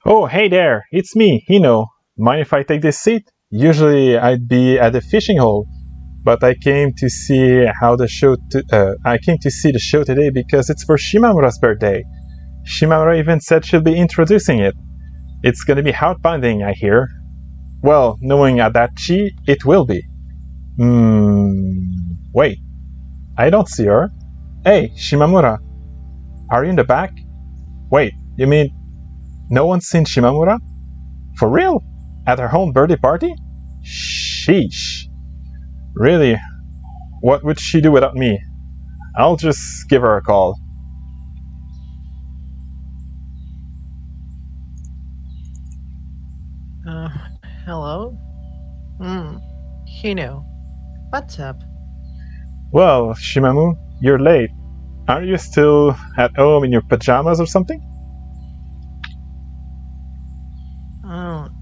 Oh, hey there, it's me, Hino. Mind if I take this seat? Usually I'd be at the fishing hole, but I came to see the show today because it's for Shimamura's birthday. Shimamura even said she'll be introducing it. It's gonna be heartbinding, I hear. Well, knowing Adachi, it will be. Wait. I don't see her. Hey, Shimamura. Are you in the back? Wait, you mean no one's seen Shimamura? For real? At her own birthday party? Sheesh. Really? What would she do without me? I'll just give her a call. Hello? Hino. What's up? Well, Shimamu, you're late. Aren't you still at home in your pajamas or something?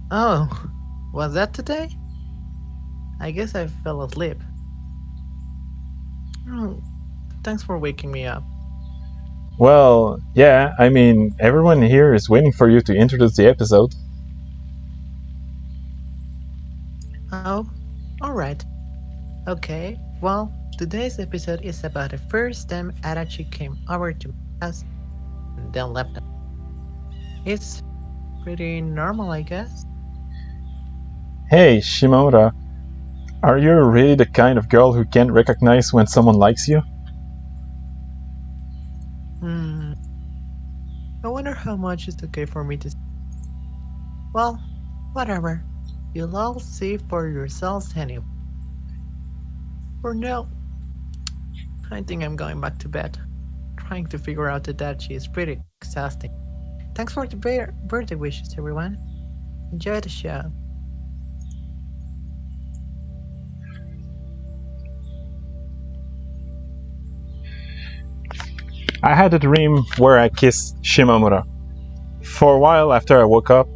Oh, was that today? I guess I fell asleep. Thanks for waking me up. Well, yeah, I mean, everyone here is waiting for you to introduce the episode. Oh, alright. Okay, well, today's episode is about the first time Adachi came over to us and then left us. It's pretty normal, I guess. Hey, Shimamura, are you really the kind of girl who can't recognize when someone likes you? I wonder how much it's okay for me to say. Well, whatever. You'll all see for yourselves anyway. For now, I think I'm going back to bed. Trying to figure out Adachi is pretty exhausting. Thanks for the birthday wishes, everyone. Enjoy the show. I had a dream where I kissed Shimamura. For a while after I woke up,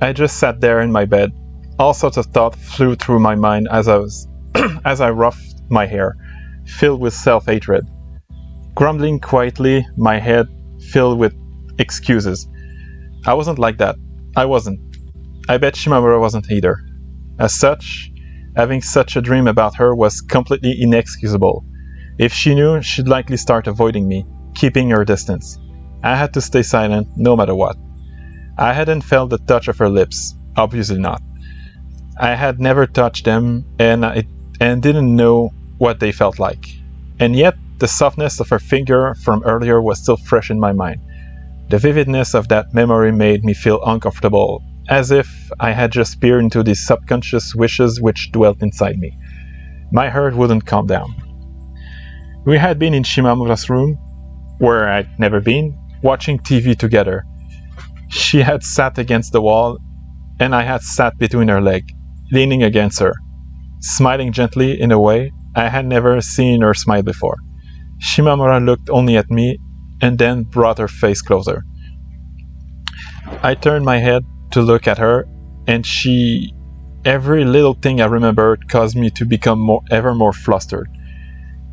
I just sat there in my bed. All sorts of thoughts flew through my mind as I roughed my hair, filled with self-hatred. Grumbling quietly, my head filled with excuses. I wasn't like that. I wasn't. I bet Shimamura wasn't either. As such, having such a dream about her was completely inexcusable. If she knew, she'd likely start avoiding me, keeping her distance. I had to stay silent, no matter what. I hadn't felt the touch of her lips, obviously not. I had never touched them, and didn't know what they felt like. And yet, the softness of her finger from earlier was still fresh in my mind. The vividness of that memory made me feel uncomfortable, as if I had just peered into the subconscious wishes which dwelt inside me. My heart wouldn't calm down. We had been in Shimamura's room, where I'd never been, watching TV together. She had sat against the wall, and I had sat between her legs, leaning against her, smiling gently in a way I had never seen her smile before. Shimamura looked only at me, and then brought her face closer. I turned my head to look at her, and every little thing I remembered caused me to become ever more flustered.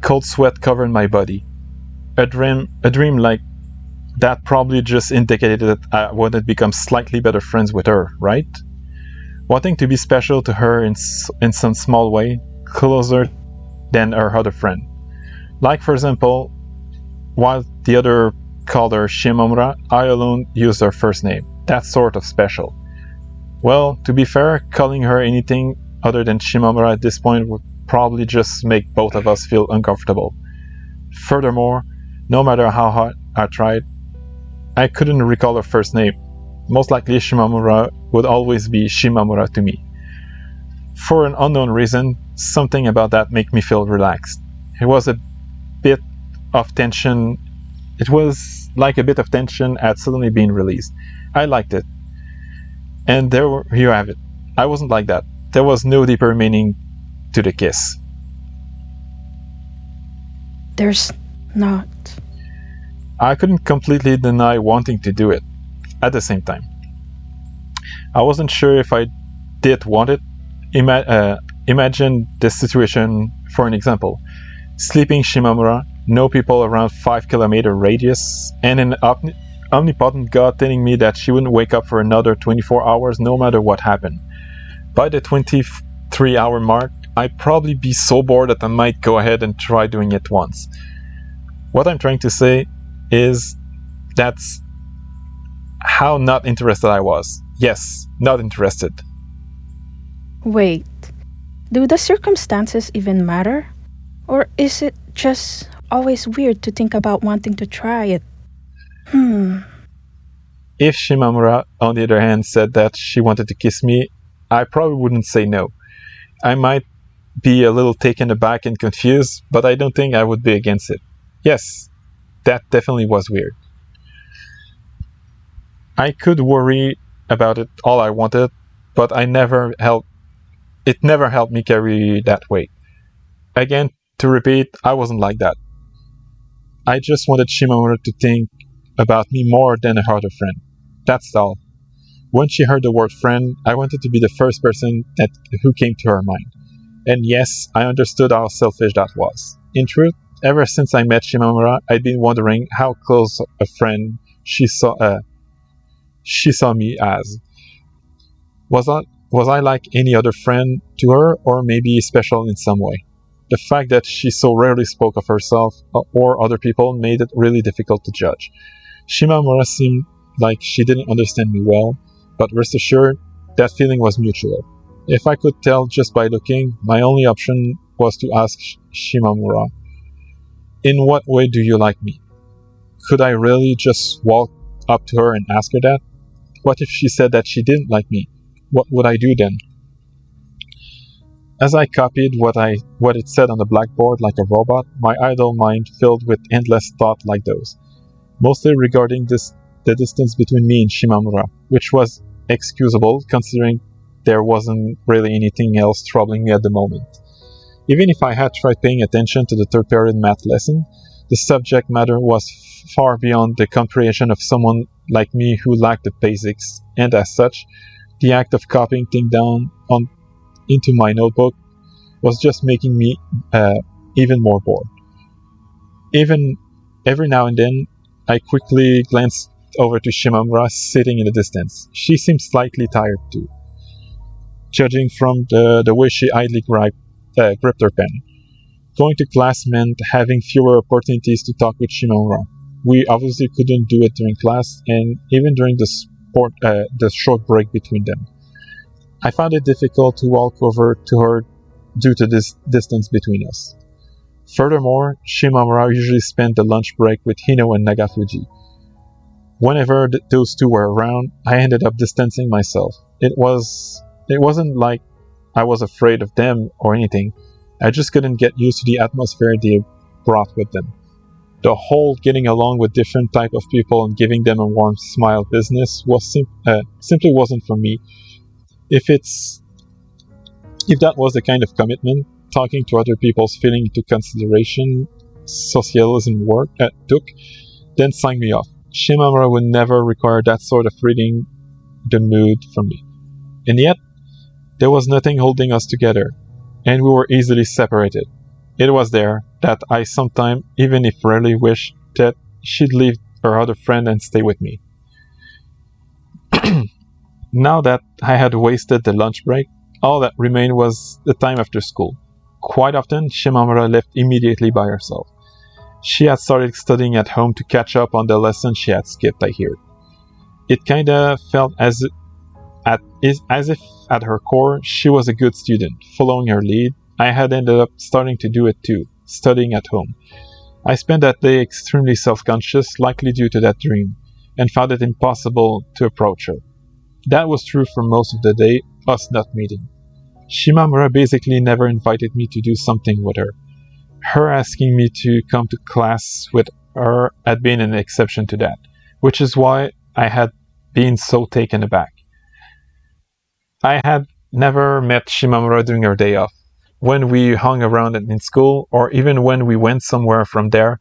Cold sweat covered my body. A dream like that probably just indicated that I wanted to become slightly better friends with her, right? Wanting to be special to her in some small way, closer than her other friend. Like, for example, while the other called her Shimamura, I alone used her first name. That's sort of special. Well, to be fair, calling her anything other than Shimamura at this point would probably just make both of us feel uncomfortable. Furthermore, no matter how hard I tried, I couldn't recall her first name. Most likely Shimamura would always be Shimamura to me. For an unknown reason, something about that made me feel relaxed. It was a bit of tension. It was like a bit of tension had suddenly been released. I liked it. And here you have it. I wasn't like that. There was no deeper meaning to the kiss. There's not. I couldn't completely deny wanting to do it at the same time. I wasn't sure if I did want it. Imagine this situation for an example. Sleeping Shimamura, no people around 5 kilometer radius, and an omnipotent God telling me that she wouldn't wake up for another 24 hours no matter what happened. By the 23-hour mark, I'd probably be so bored that I might go ahead and try doing it once. What I'm trying to say is that's how not interested I was. Yes, not interested. Wait, do the circumstances even matter? Or is it just always weird to think about wanting to try it? If Shimamura, on the other hand, said that she wanted to kiss me, I probably wouldn't say no. I might be a little taken aback and confused, but I don't think I would be against it. Yes, that definitely was weird. I could worry about it all I wanted, but it never helped me carry that weight. Again, to repeat, I wasn't like that. I just wanted Shimamura to think about me more than a harder friend. That's all. When she heard the word friend, I wanted to be the first person who came to her mind. And yes, I understood how selfish that was. In truth, ever since I met Shimamura, I'd been wondering how close a friend she saw me as. Was I like any other friend to her, or maybe special in some way? The fact that she so rarely spoke of herself or other people made it really difficult to judge. Shimamura seemed like she didn't understand me well, but rest assured, that feeling was mutual. If I could tell just by looking, my only option was to ask Shimamura, "In what way do you like me?" Could I really just walk up to her and ask her that? What if she said that she didn't like me? What would I do then? As I copied what it said on the blackboard like a robot, my idle mind filled with endless thoughts like those, mostly regarding the distance between me and Shimamura, which was excusable considering there wasn't really anything else troubling me at the moment. Even if I had tried paying attention to the third period math lesson, the subject matter was far beyond the comprehension of someone like me who lacked the basics, and as such, the act of copying things down into my notebook was just making me even more bored. Even every now and then, I quickly glanced over to Shimamura sitting in the distance. She seemed slightly tired too, judging from the way she idly gripped her pen. Going to class meant having fewer opportunities to talk with Shimamura. We obviously couldn't do it during class, and even during the short break between them. I found it difficult to walk over to her due to this distance between us. Furthermore, Shimamura usually spent the lunch break with Hino and Nagafuji. Whenever those two were around, I ended up distancing myself. It wasn't like I was afraid of them or anything. I just couldn't get used to the atmosphere they brought with them. The whole getting along with different type of people and giving them a warm smile business was simply wasn't for me. If that was the kind of commitment talking to other people's feeling into consideration socialism took, then sign me off. Shimamura would never require that sort of reading the mood from me. And yet, there was nothing holding us together, and we were easily separated. It was there that I sometimes, even if rarely, wished that she'd leave her other friend and stay with me. Now that I had wasted the lunch break, all that remained was the time after school. Quite often, Shimamura left immediately by herself. She had started studying at home to catch up on the lessons she had skipped, I heard. It kinda felt as if at her core, she was a good student, following her lead. I had ended up starting to do it too, studying at home. I spent that day extremely self-conscious, likely due to that dream, and found it impossible to approach her. That was true for most of the day, us not meeting. Shimamura basically never invited me to do something with her. Her asking me to come to class with her had been an exception to that, which is why I had been so taken aback. I had never met Shimamura during her day off. When we hung around in school, or even when we went somewhere from there,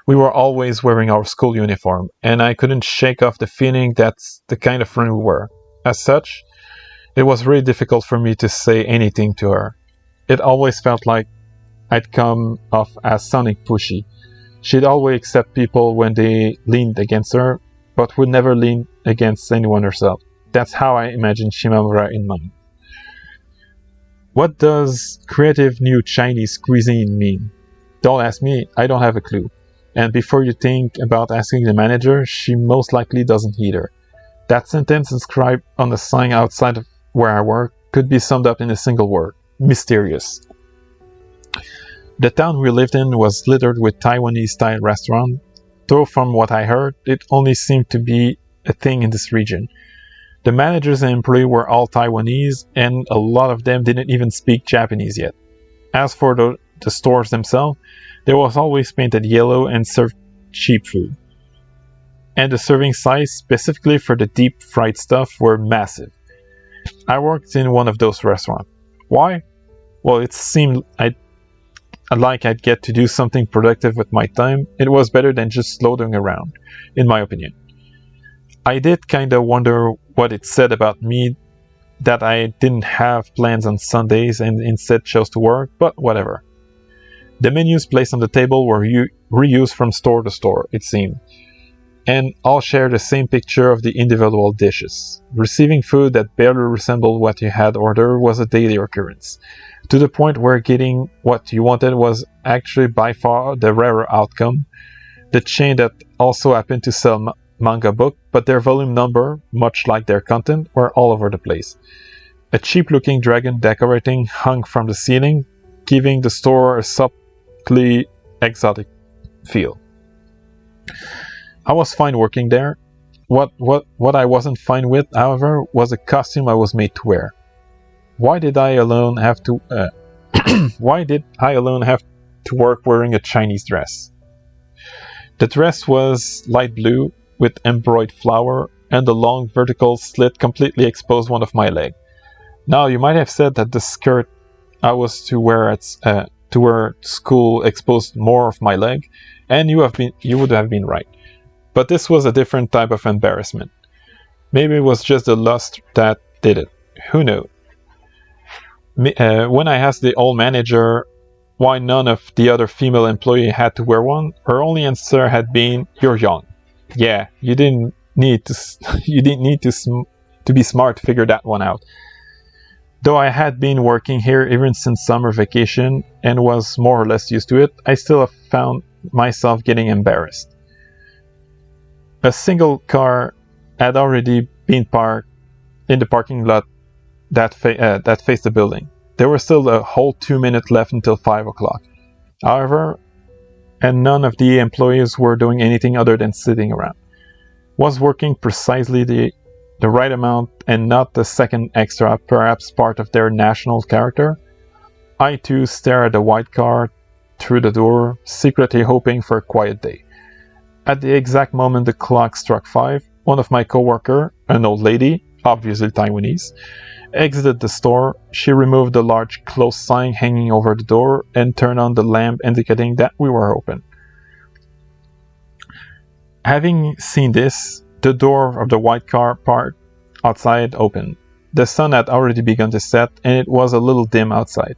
we were always wearing our school uniform, and I couldn't shake off the feeling that's the kind of friend we were. As such, it was really difficult for me to say anything to her. It always felt like I'd come off as sounding pushy. She'd always accept people when they leaned against her, but would never lean against anyone herself. That's how I imagine Shimamura in mind. What does creative new Chinese cuisine mean? Don't ask me, I don't have a clue. And before you think about asking the manager, she most likely doesn't either. That sentence inscribed on the sign outside of where I work could be summed up in a single word: mysterious. The town we lived in was littered with Taiwanese-style restaurants, though from what I heard, it only seemed to be a thing in this region. The managers and employees were all Taiwanese, and a lot of them didn't even speak Japanese yet. As for the stores themselves, they was always painted yellow and served cheap food. And the serving size, specifically for the deep fried stuff, were massive. I worked in one of those restaurants. Why? Well, it seemed like I'd get to do something productive with my time. It was better than just floating around, in my opinion. I did kinda wonder what it said about me that I didn't have plans on Sundays and instead chose to work, but whatever. The menus placed on the table were reused from store to store, it seemed, and all shared the same picture of the individual dishes. Receiving food that barely resembled what you had ordered was a daily occurrence, to the point where getting what you wanted was actually by far the rarer outcome. The chain that also happened to sell manga book, but their volume number, much like their content, were all over the place. A cheap-looking dragon decorating hung from the ceiling, giving the store a subtly exotic feel. I was fine working there. What I wasn't fine with, however, was the costume I was made to wear. Why did I alone have to work wearing a Chinese dress? The dress was light blue with embroidered flower, and the long vertical slit completely exposed one of my legs. Now, you might have said that the skirt I was to wear to school exposed more of my leg, and you would have been right. But this was a different type of embarrassment. Maybe it was just the lust that did it. Who knows? When I asked the old manager why none of the other female employees had to wear one, her only answer had been, "You're young." Yeah, you didn't need to be smart to figure that one out. Though I had been working here even since summer vacation and was more or less used to it, I still found myself getting embarrassed. A single car had already been parked in the parking lot that faced the building. There was still a whole 2 minutes left until 5 o'clock. However, and none of the employees were doing anything other than sitting around. Was working precisely the right amount and not the second extra, perhaps part of their national character? I too stared at the white car through the door, secretly hoping for a quiet day. At the exact moment the clock struck 5, one of my coworkers, an old lady, obviously Taiwanese, exited the store. She removed the large close sign hanging over the door and turned on the lamp indicating that we were open. Having seen this, the door of the white car parked outside opened. The sun had already begun to set and it was a little dim outside.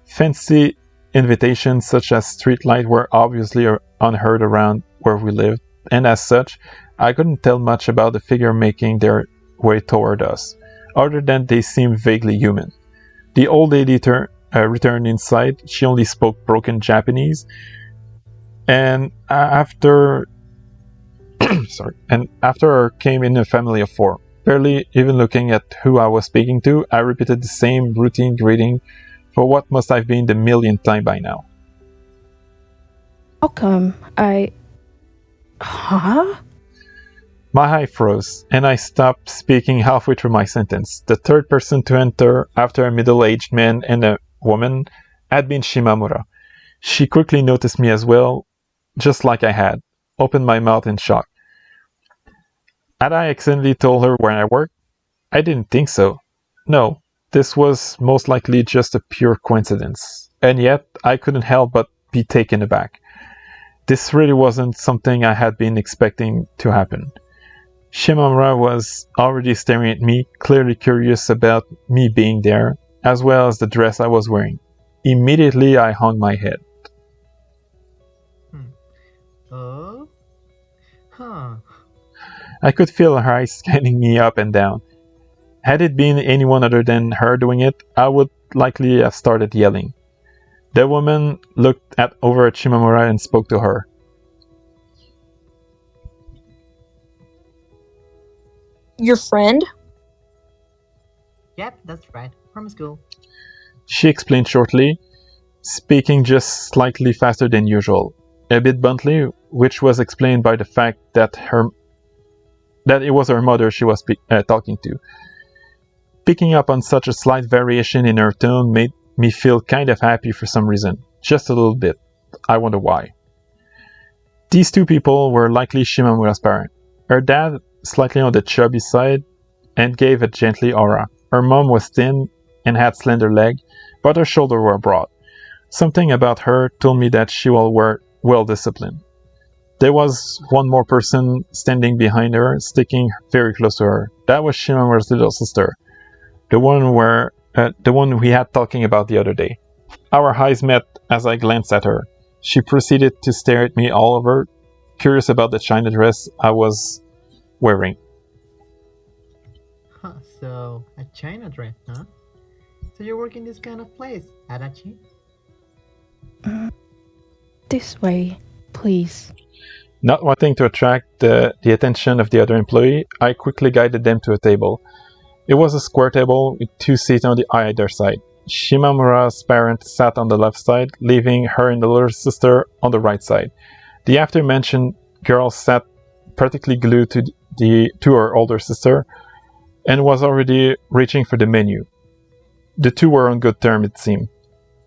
Fancy invitations such as streetlight were obviously unheard around where we lived, and as such, I couldn't tell much about the figure making their way toward us, other than they seemed vaguely human. The old lady returned inside. She only spoke broken Japanese, and after her came in a family of 4. Barely even looking at who I was speaking to, I repeated the same routine greeting for what must have been the millionth time by now. How come Huh? My eye froze, and I stopped speaking halfway through my sentence. The third person to enter, after a middle-aged man and a woman, had been Shimamura. She quickly noticed me as well, just like I had. Opened my mouth in shock. Had I accidentally told her where I worked? I didn't think so. No, this was most likely just a pure coincidence. And yet, I couldn't help but be taken aback. This really wasn't something I had been expecting to happen. Shimamura was already staring at me, clearly curious about me being there, as well as the dress I was wearing. Immediately, I hung my head. I could feel her eyes scanning me up and down. Had it been anyone other than her doing it, I would likely have started yelling. The woman looked over at Shimamura and spoke to her. Your friend? Yep, that's right. From school. She explained shortly, speaking just slightly faster than usual, a bit bluntly, which was explained by the fact that it was her mother she was talking to. Picking up on such a slight variation in her tone made me feel kind of happy for some reason, just a little bit. I wonder why. These two people were likely Shimamura's parents. Her dad, slightly on the chubby side, and gave a gently aura. Her mom was thin and had slender legs, but her shoulders were broad. Something about her told me that she was well disciplined. There was one more person standing behind her, sticking very close to her. That was Shimamura's little sister, the one we had talking about the other day. Our eyes met as I glanced at her. She proceeded to stare at me all over, curious about the China dress I was wearing. Huh, so, a China dress, huh? So you work in this kind of place, Adachi? This way, please. Not wanting to attract the attention of the other employee, I quickly guided them to a table. It was a square table with 2 seats on either side. Shimamura's parents sat on the left side, leaving her and the little sister on the right side. The after-mentioned girl sat practically glued to her older sister and was already reaching for the menu. The two were on good terms, it seemed.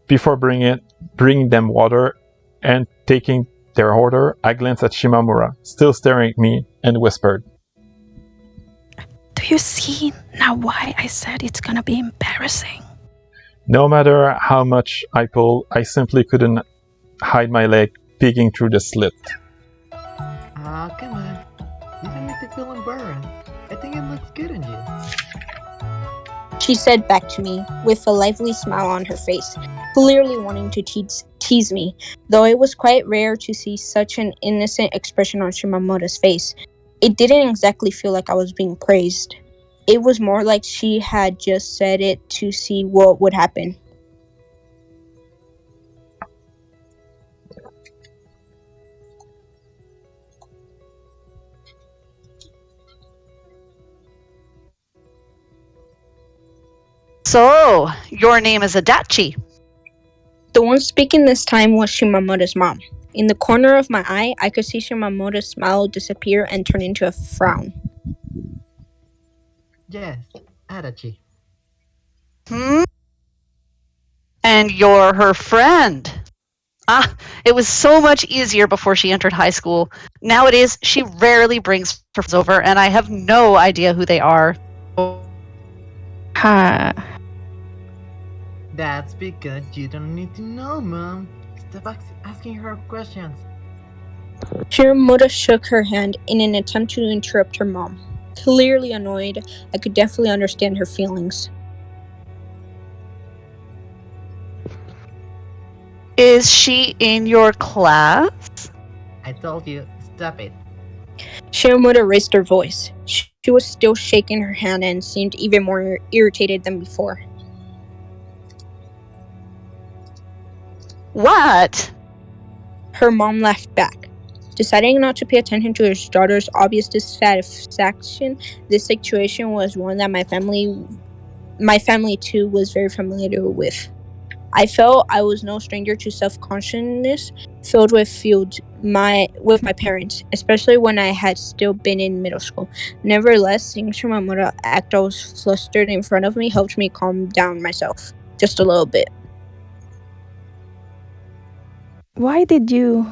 Before bringing them water and taking their order, I glanced at Shimamura, still staring at me, and whispered, Do you see now why I said it's gonna be embarrassing? No matter how much I pulled, I simply couldn't hide my leg peeking through the slit. Ah, come on. You don't need to feel embarrassed. I think it looks good on you. She said back to me, with a lively smile on her face, clearly wanting to tease me, though it was quite rare to see such an innocent expression on Shimamura's face. It didn't exactly feel like I was being praised. It was more like she had just said it to see what would happen. So, your name is Adachi. The one speaking this time was Shimamura's mom. In the corner of my eye, I could see Shimamura's smile disappear and turn into a frown. Yes, Adachi. And you're her friend. Ah, it was so much easier before she entered high school. Nowadays, she rarely brings her friends over, and I have no idea who they are. Ha. That's because you don't need to know, Mom. Stop asking her questions. Shimamura shook her hand in an attempt to interrupt her mom. Clearly annoyed, I could definitely understand her feelings. Is she in your class? I told you, stop it. Shimamura raised her voice. She was still shaking her hand and seemed even more irritated than before. What? Her mom laughed back. Deciding not to pay attention to her daughter's obvious dissatisfaction, this situation was one that my family too was very familiar with. I felt I was no stranger to self-consciousness filled with my parents, especially when I had still been in middle school. Nevertheless, seeing Shimamura act all flustered in front of me helped me calm down myself, just a little bit. Why did you...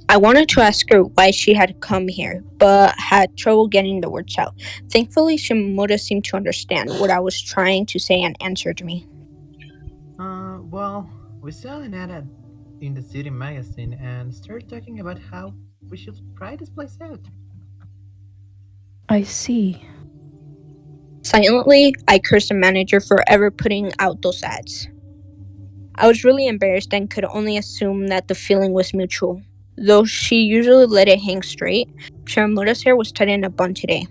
I wanted to ask her why she had come here, but had trouble getting the words out. Thankfully, Shimamura seemed to understand what I was trying to say and answered me. Well, we saw an ad in the city magazine and started talking about how we should try this place out. I see. Silently, I cursed the manager for ever putting out those ads. I was really embarrassed and could only assume that the feeling was mutual. Though she usually let it hang straight, Shimamura's hair was tied in a bun today.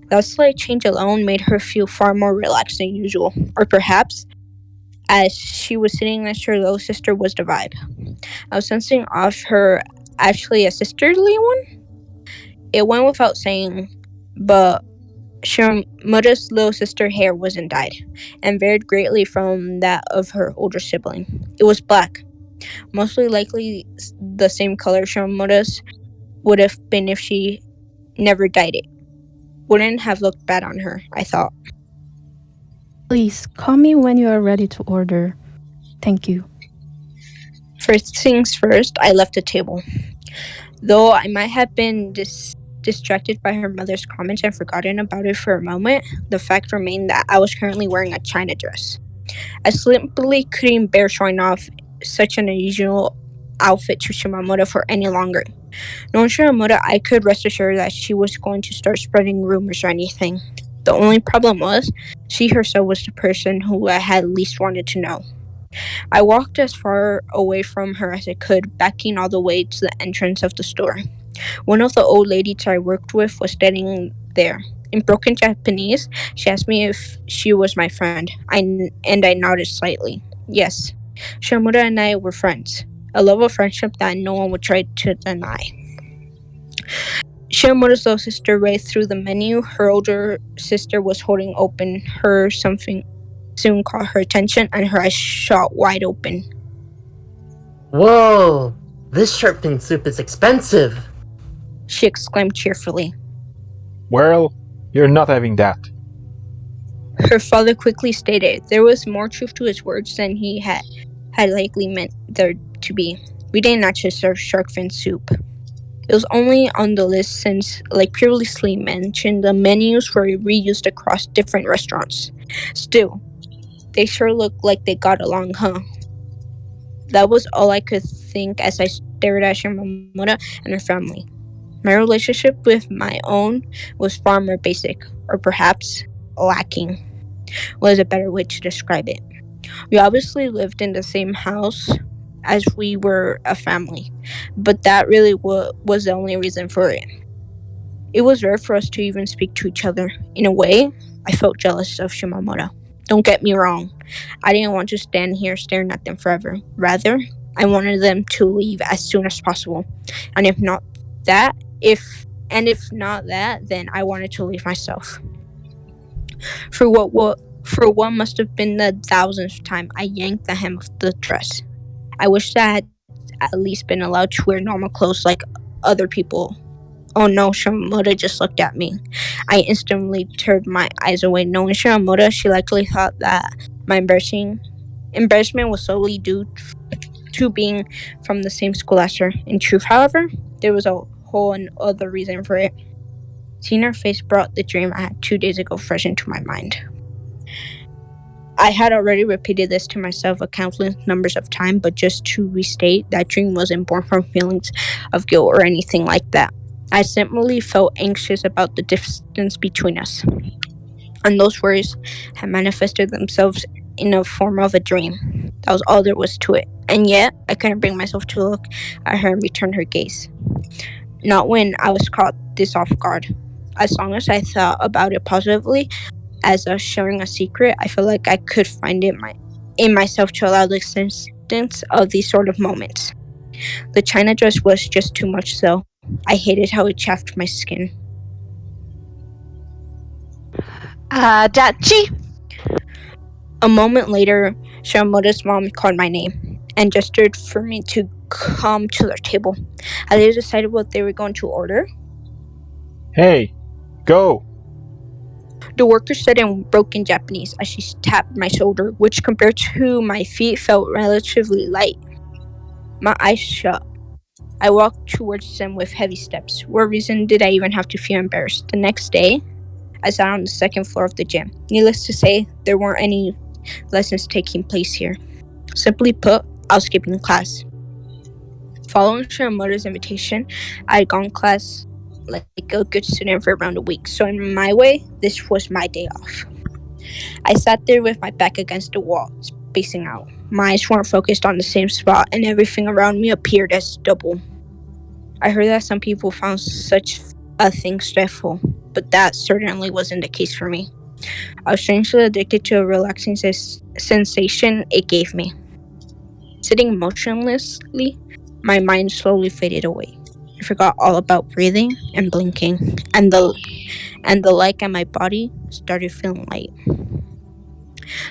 That slight change alone made her feel far more relaxed than usual. Or perhaps, as she was sitting next to her little sister, was the vibe. I was sensing off her actually a sisterly one. It went without saying, but Shimamura's little sister hair wasn't dyed, and varied greatly from that of her older sibling. It was black, mostly likely the same color Shimamura's would have been if she never dyed it. Wouldn't have looked bad on her, I thought. Please call me when you are ready to order. Thank you. First things first, I left the table. Though I might have been distracted by her mother's comments and forgotten about it for a moment, the fact remained that I was currently wearing a china dress. I simply couldn't bear showing off such an unusual outfit to Shimamura for any longer. Knowing Shimamura, I could rest assured that she was going to start spreading rumors or anything. The only problem was, she herself was the person who I had least wanted to know. I walked as far away from her as I could, backing all the way to the entrance of the store. One of the old ladies I worked with was standing there. In broken Japanese, she asked me if she was my friend, and I nodded slightly. Yes, Shimamura and I were friends, a level of friendship that no one would try to deny. Shimamura's little sister read through the menu. Her older sister was holding open. Something soon caught her attention, and her eyes shot wide open. Whoa! This shark fin soup is expensive! She exclaimed cheerfully. Well, you're not having that. Her father quickly stated there was more truth to his words than he had likely meant there to be. We didn't actually serve shark fin soup. It was only on the list since, like previously mentioned, the menus were reused across different restaurants. Still, they sure looked like they got along, huh? That was all I could think as I stared at Shimamura and her family. My relationship with my own was far more basic, or perhaps lacking, was a better way to describe it. We obviously lived in the same house as we were a family, but that really was the only reason for it. It was rare for us to even speak to each other. In a way, I felt jealous of Shimamura. Don't get me wrong, I didn't want to stand here staring at them forever. Rather, I wanted them to leave as soon as possible. And if not that, then I wanted to leave myself. For what must have been the 1000th time, I yanked the hem of the dress. I wished I had at least been allowed to wear normal clothes like other people. Oh no, Shimamura just looked at me. I instantly turned my eyes away. Knowing Shimamura, she likely thought that my embarrassment was solely due to being from the same school as her. In truth, however, there was a whole other reason for it. Seeing her face brought the dream I had 2 days ago fresh into my mind. I had already repeated this to myself a countless numbers of times, but just to restate, that dream wasn't born from feelings of guilt or anything like that. I simply felt anxious about the distance between us. And those worries had manifested themselves in the form of a dream. That was all there was to it. And yet, I couldn't bring myself to look at her and return her gaze. Not when I was caught this off guard. As long as I thought about it positively, as us sharing a secret, I felt like I could find it in myself to allow the existence of these sort of moments. The china dress was just too much, though. I hated how it chafed my skin. Adachi? A moment later, Shimamura's mom called my name and gestured for me to come to their table. Had they decided what they were going to order? Hey, go! The worker said in broken Japanese as she tapped my shoulder, which compared to my feet felt relatively light. My eyes shut. I walked towards them with heavy steps. What reason did I even have to feel embarrassed? The next day, I sat on the second floor of the gym. Needless to say, there weren't any lessons taking place here. Simply put, I was skipping class. Following Shimamura's invitation, I had gone class like a good student for around a week, so in my way, this was my day off. I sat there with my back against the wall, spacing out. My eyes weren't focused on the same spot, and everything around me appeared as double. I heard that some people found such a thing stressful, but that certainly wasn't the case for me. I was strangely addicted to a relaxing sensation it gave me. Sitting motionlessly, my mind slowly faded away. I forgot all about breathing and blinking, and the like, and my body started feeling light.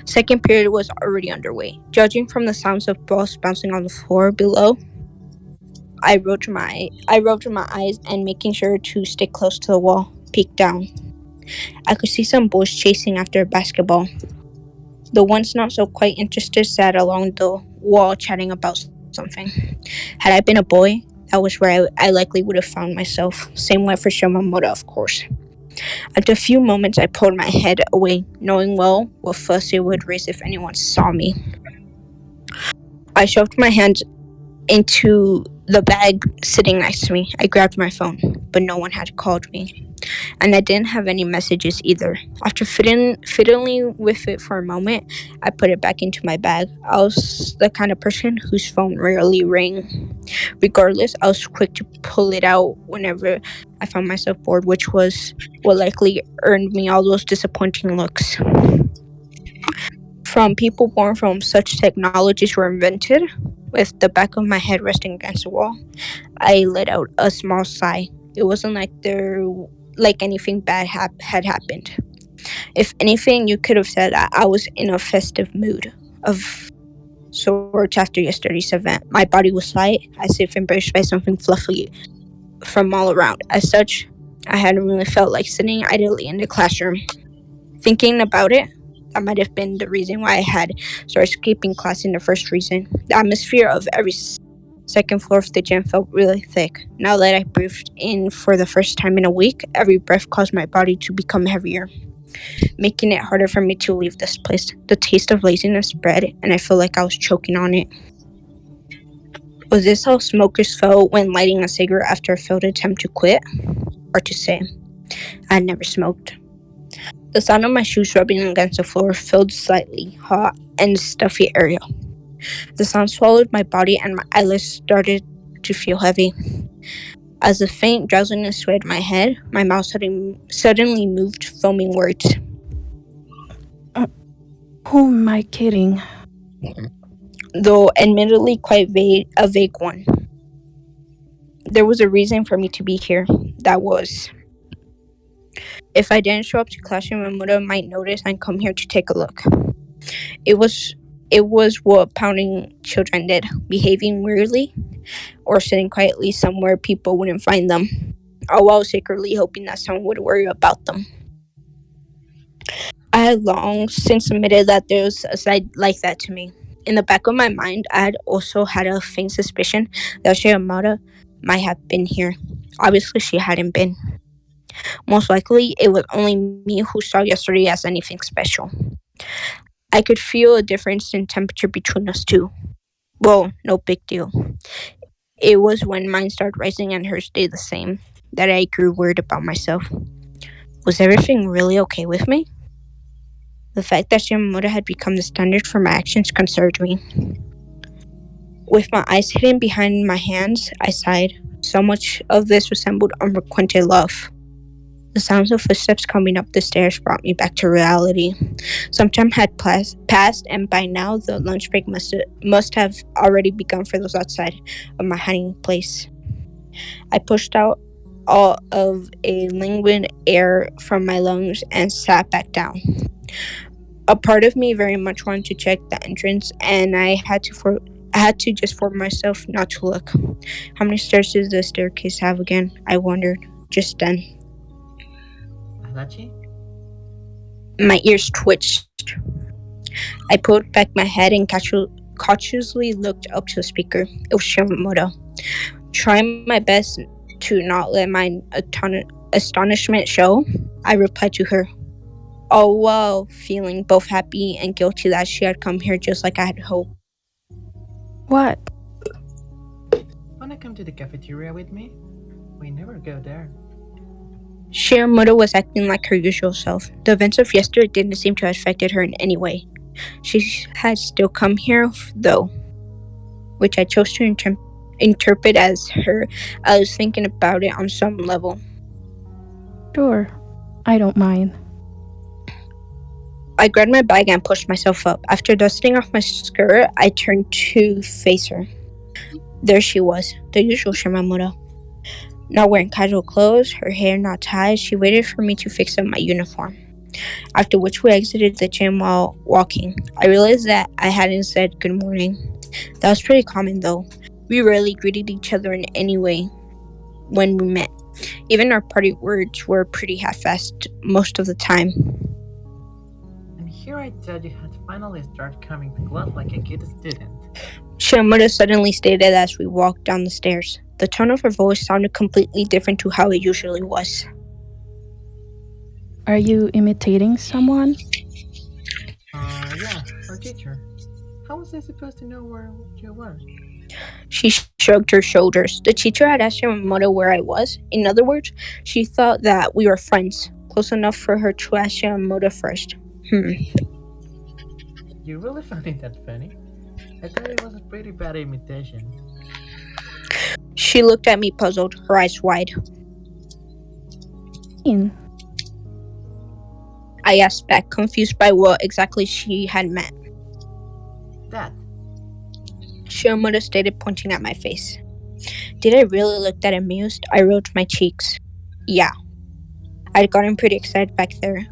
Second period was already underway. Judging from the sounds of balls bouncing on the floor below, I rubbed my eyes and, making sure to stick close to the wall, peeked down. I could see some boys chasing after a basketball. The ones not so quite interested sat along the wall chatting about something. Had I been a boy, that was where I likely would have found myself. Same went for Shimamura, of course. After a few moments, I pulled my head away, knowing well what fuss it would raise if anyone saw me. I shoved my hand into the bag sitting next to me. I grabbed my phone, but no one had called me. And I didn't have any messages either. After fiddling with it for a moment, I put it back into my bag. I was the kind of person whose phone rarely rang. Regardless, I was quick to pull it out whenever I found myself bored, which was what likely earned me all those disappointing looks. From people born from such technologies were invented, with the back of my head resting against the wall, I let out a small sigh. It wasn't like anything bad had happened. If anything, you could have said I was in a festive mood of sorts after yesterday's event. My body was light, as if embraced by something fluffy from all around. As such, I hadn't really felt like sitting idly in the classroom. Thinking about it, that might have been the reason why I had started skipping class in the first reason. The atmosphere of every second floor of the gym felt really thick. Now that I breathed in for the first time in a week, every breath caused my body to become heavier, making it harder for me to leave this place. The taste of laziness spread, and I felt like I was choking on it. Was this how smokers felt when lighting a cigarette after a failed attempt to quit? Hard to say. I had never smoked. The sound of my shoes rubbing against the floor filled slightly hot and stuffy area. The sound swallowed my body, and my eyelids started to feel heavy. As a faint drowsiness swayed my head, my mouth suddenly moved, foaming words. Who am I kidding? Though admittedly quite a vague one. There was a reason for me to be here. That was, if I didn't show up to class, Shimamura might notice and come here to take a look. It was what pounding children did, behaving weirdly or sitting quietly somewhere people wouldn't find them, all while secretly hoping that someone would worry about them. I had long since admitted that there was a side like that to me. In the back of my mind, I had also had a faint suspicion that Shimamura might have been here. Obviously, she hadn't been. Most likely, it was only me who saw yesterday as anything special. I could feel a difference in temperature between us two. Well, no big deal. It was when mine started rising and hers stayed the same that I grew worried about myself. Was everything really okay with me? The fact that Shimamura had become the standard for my actions concerned me. With my eyes hidden behind my hands, I sighed. So much of this resembled unrequited love. The sounds of footsteps coming up the stairs brought me back to reality. Some time had passed, and by now the lunch break must have already begun for those outside of my hiding place. I pushed out all of a languid air from my lungs and sat back down. A part of me very much wanted to check the entrance, and I had to just force myself not to look. How many stairs does the staircase have again? I wondered, just then. Adachi? My ears twitched. I pulled back my head and cautiously looked up to the speaker. It was Shimamura. Trying my best to not let my astonishment show, I replied to her, all while feeling both happy and guilty that she had come here just like I had hoped. What? Wanna come to the cafeteria with me? We never go there. Shimamura was acting like her usual self. The events of yesterday didn't seem to have affected her in any way. She had still come here, though, which I chose to interpret as her. I was thinking about it on some level. Sure, I don't mind. I grabbed my bag and pushed myself up. After dusting off my skirt, I turned to face her. There she was, the usual Shimamura. Not wearing casual clothes, her hair not tied, she waited for me to fix up my uniform. After which we exited the gym while walking. I realized that I hadn't said good morning. That was pretty common though. We rarely greeted each other in any way when we met. Even our party words were pretty half-assed most of the time. And here I thought you had finally started coming to class like a good student. Shimamura suddenly stated as we walked down the stairs. The tone of her voice sounded completely different to how it usually was. Are you imitating someone? Yeah, our teacher. How was I supposed to know where you were? She shrugged her shoulders. The teacher had asked Shimamura where I was. In other words, she thought that we were friends, close enough for her to ask Shimamura first. You really found it that funny? I thought it was a pretty bad imitation. She looked at me puzzled, her eyes wide. I asked back, confused by what exactly she had meant. That. Shimamura stated, pointing at my face. Did I really look that amused? I rolled my cheeks. Yeah. I'd gotten pretty excited back there.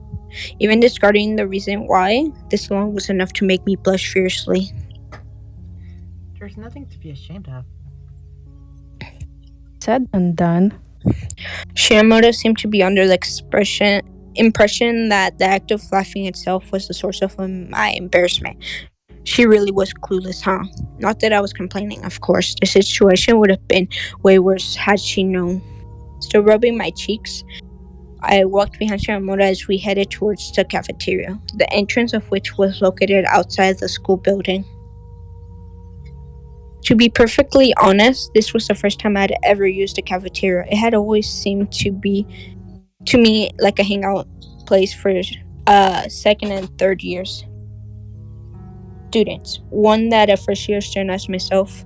Even discarding the reason why, this alone was enough to make me blush fiercely. There's nothing to be ashamed of. Said and done. Shimamura seemed to be under the impression that the act of laughing itself was the source of my embarrassment. She really was clueless, huh? Not that I was complaining, of course. The situation would have been way worse had she known. Still rubbing my cheeks, I walked behind Shimamura as we headed towards the cafeteria, the entrance of which was located outside the school building. To be perfectly honest, this was the first time I'd ever used a cafeteria. It had always seemed to me like a hangout place for second and third years students. One that a first year student as myself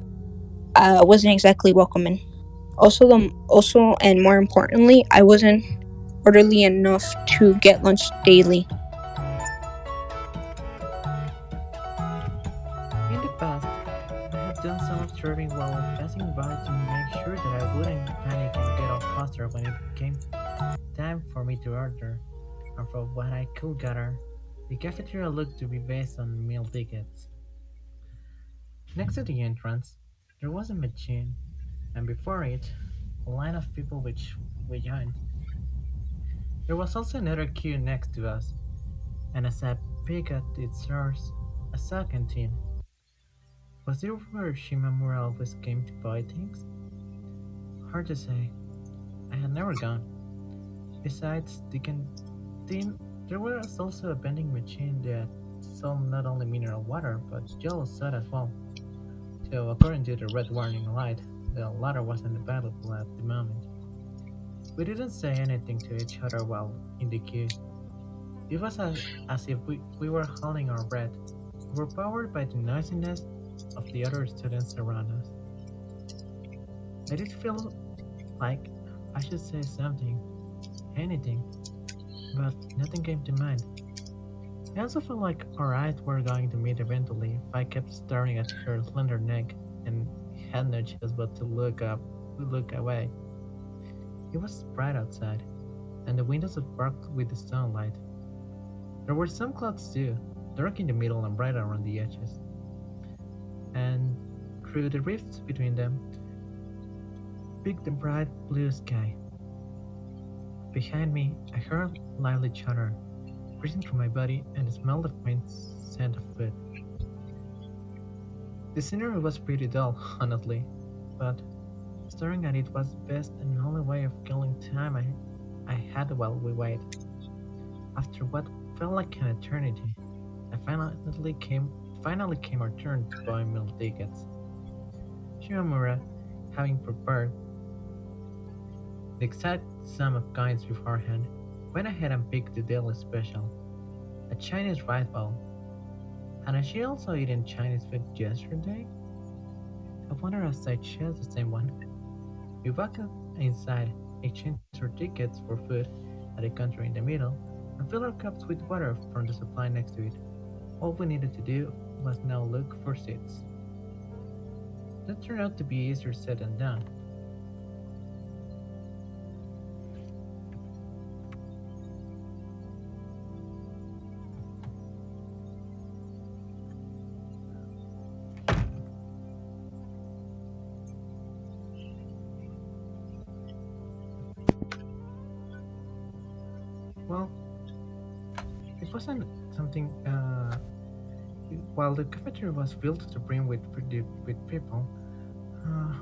wasn't exactly welcoming. Also, and more importantly, I wasn't orderly enough to get lunch daily. In the past, I had done some observing while passing by to make sure that I wouldn't panic and get off faster when it came time for me to order. And from what I could gather, the cafeteria looked to be based on meal tickets. Next to the entrance, there was a machine, and before it, a line of people which we joined. There was also another queue next to us, and as I peeked at its doors, I saw a canteen. Was it where Shimamura always came to buy things? Hard to say. I had never gone. Besides the canteen, there was also a vending machine that sold not only mineral water, but yellow soda as well. So according to the red warning light, the latter wasn't available at the moment. We didn't say anything to each other while in the queue. It was as if we were holding our breath, overpowered by the noisiness of the other students around us. I did feel like I should say something, anything, but nothing came to mind. I also felt like our eyes were going to meet eventually if I kept staring at her slender neck and had no choice but to look away. It was bright outside, and the windows sparkled with the sunlight. There were some clouds too, dark in the middle and bright around the edges. And through the rifts between them, peeked the bright blue sky. Behind me, I heard lively chatter, racing through my body and smelled the faint scent of food. The scenery was pretty dull, honestly, but staring at it was the best and only way of killing time I had while we waited. After what felt like an eternity, it finally came our turn to buy meal tickets. Shimamura, having prepared the exact sum of coins beforehand, went ahead and picked the daily special, a Chinese rice bowl. Hadn't she also eaten Chinese food yesterday? I wonder if I chose the same one. We walked inside, exchanged our tickets for food at a counter in the middle, and filled our cups with water from the supply next to it. All we needed to do was now look for seats. That turned out to be easier said than done. Well, it wasn't something. While the cafeteria was filled to the brim with people, uh,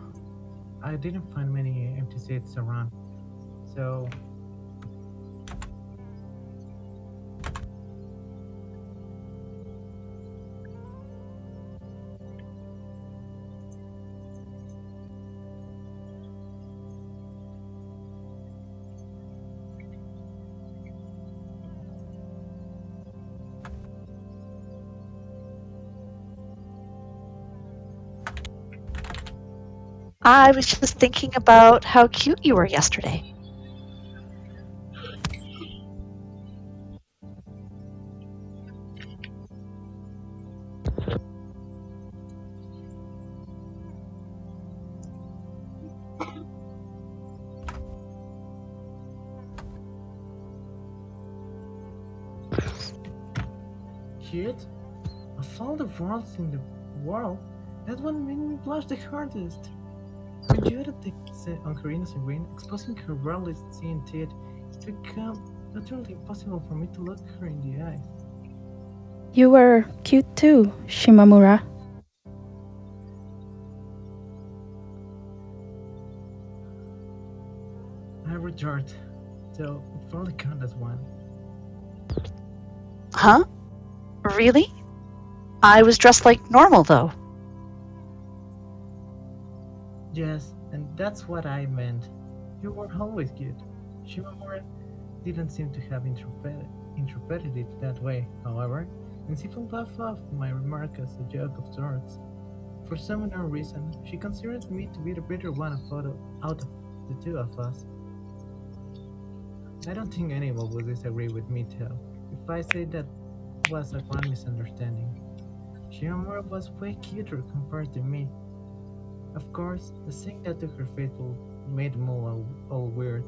I didn't find many empty seats around. So I was just thinking about how cute you were yesterday. cute. Of all the worlds in the world, that one made me blush the hardest. When Yudachi on her innocent grin, exposing her rarely seen teeth, it became utterly impossible for me to look her in the eyes. You were cute too, Shimamura. I rejoiced, so it probably counted as one. Huh? Really? I was dressed like normal, though. Yes, and that's what I meant. You were always cute. Shimamura didn't seem to have interpreted it that way, however, and simply laughed off my remark as a joke of sorts. For some unknown reason, she considered me to be the better one out of the two of us. I don't think anyone would disagree with me though, if I say that was a grand misunderstanding. Shimamura was way cuter compared to me. Of course, the thing that took her faithful made them all weird.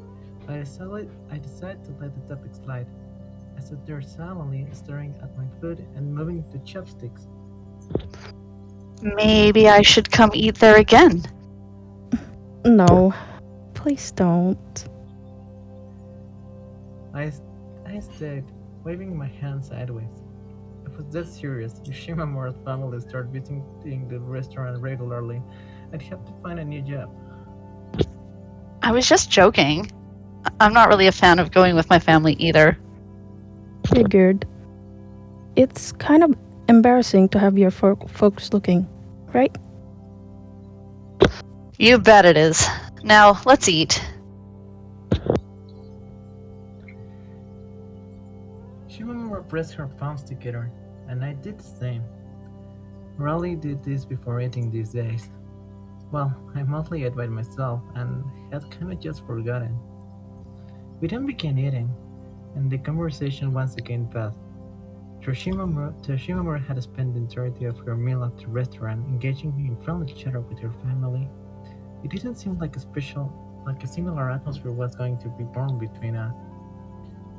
I decided to let the topic slide. I stood there silently staring at my food and moving to chopsticks. Maybe I should come eat there again. No, please don't. I stayed, waving my hand sideways. I was that serious. If Shimamura's family started visiting the restaurant regularly, I'd have to find a new job. I was just joking. I'm not really a fan of going with my family either. Figured. It's kind of embarrassing to have your folks looking, right? You bet it is. Now, let's eat. Shimamura pressed her palms together, and I did the same. Rarely did this before eating these days. Well, I mostly ate by myself and had kinda just forgotten. We then began eating, and the conversation once again passed. Shimamura had spent the entirety of her meal at the restaurant engaging in friendly chatter with her family. It didn't seem like a similar atmosphere was going to be born between us.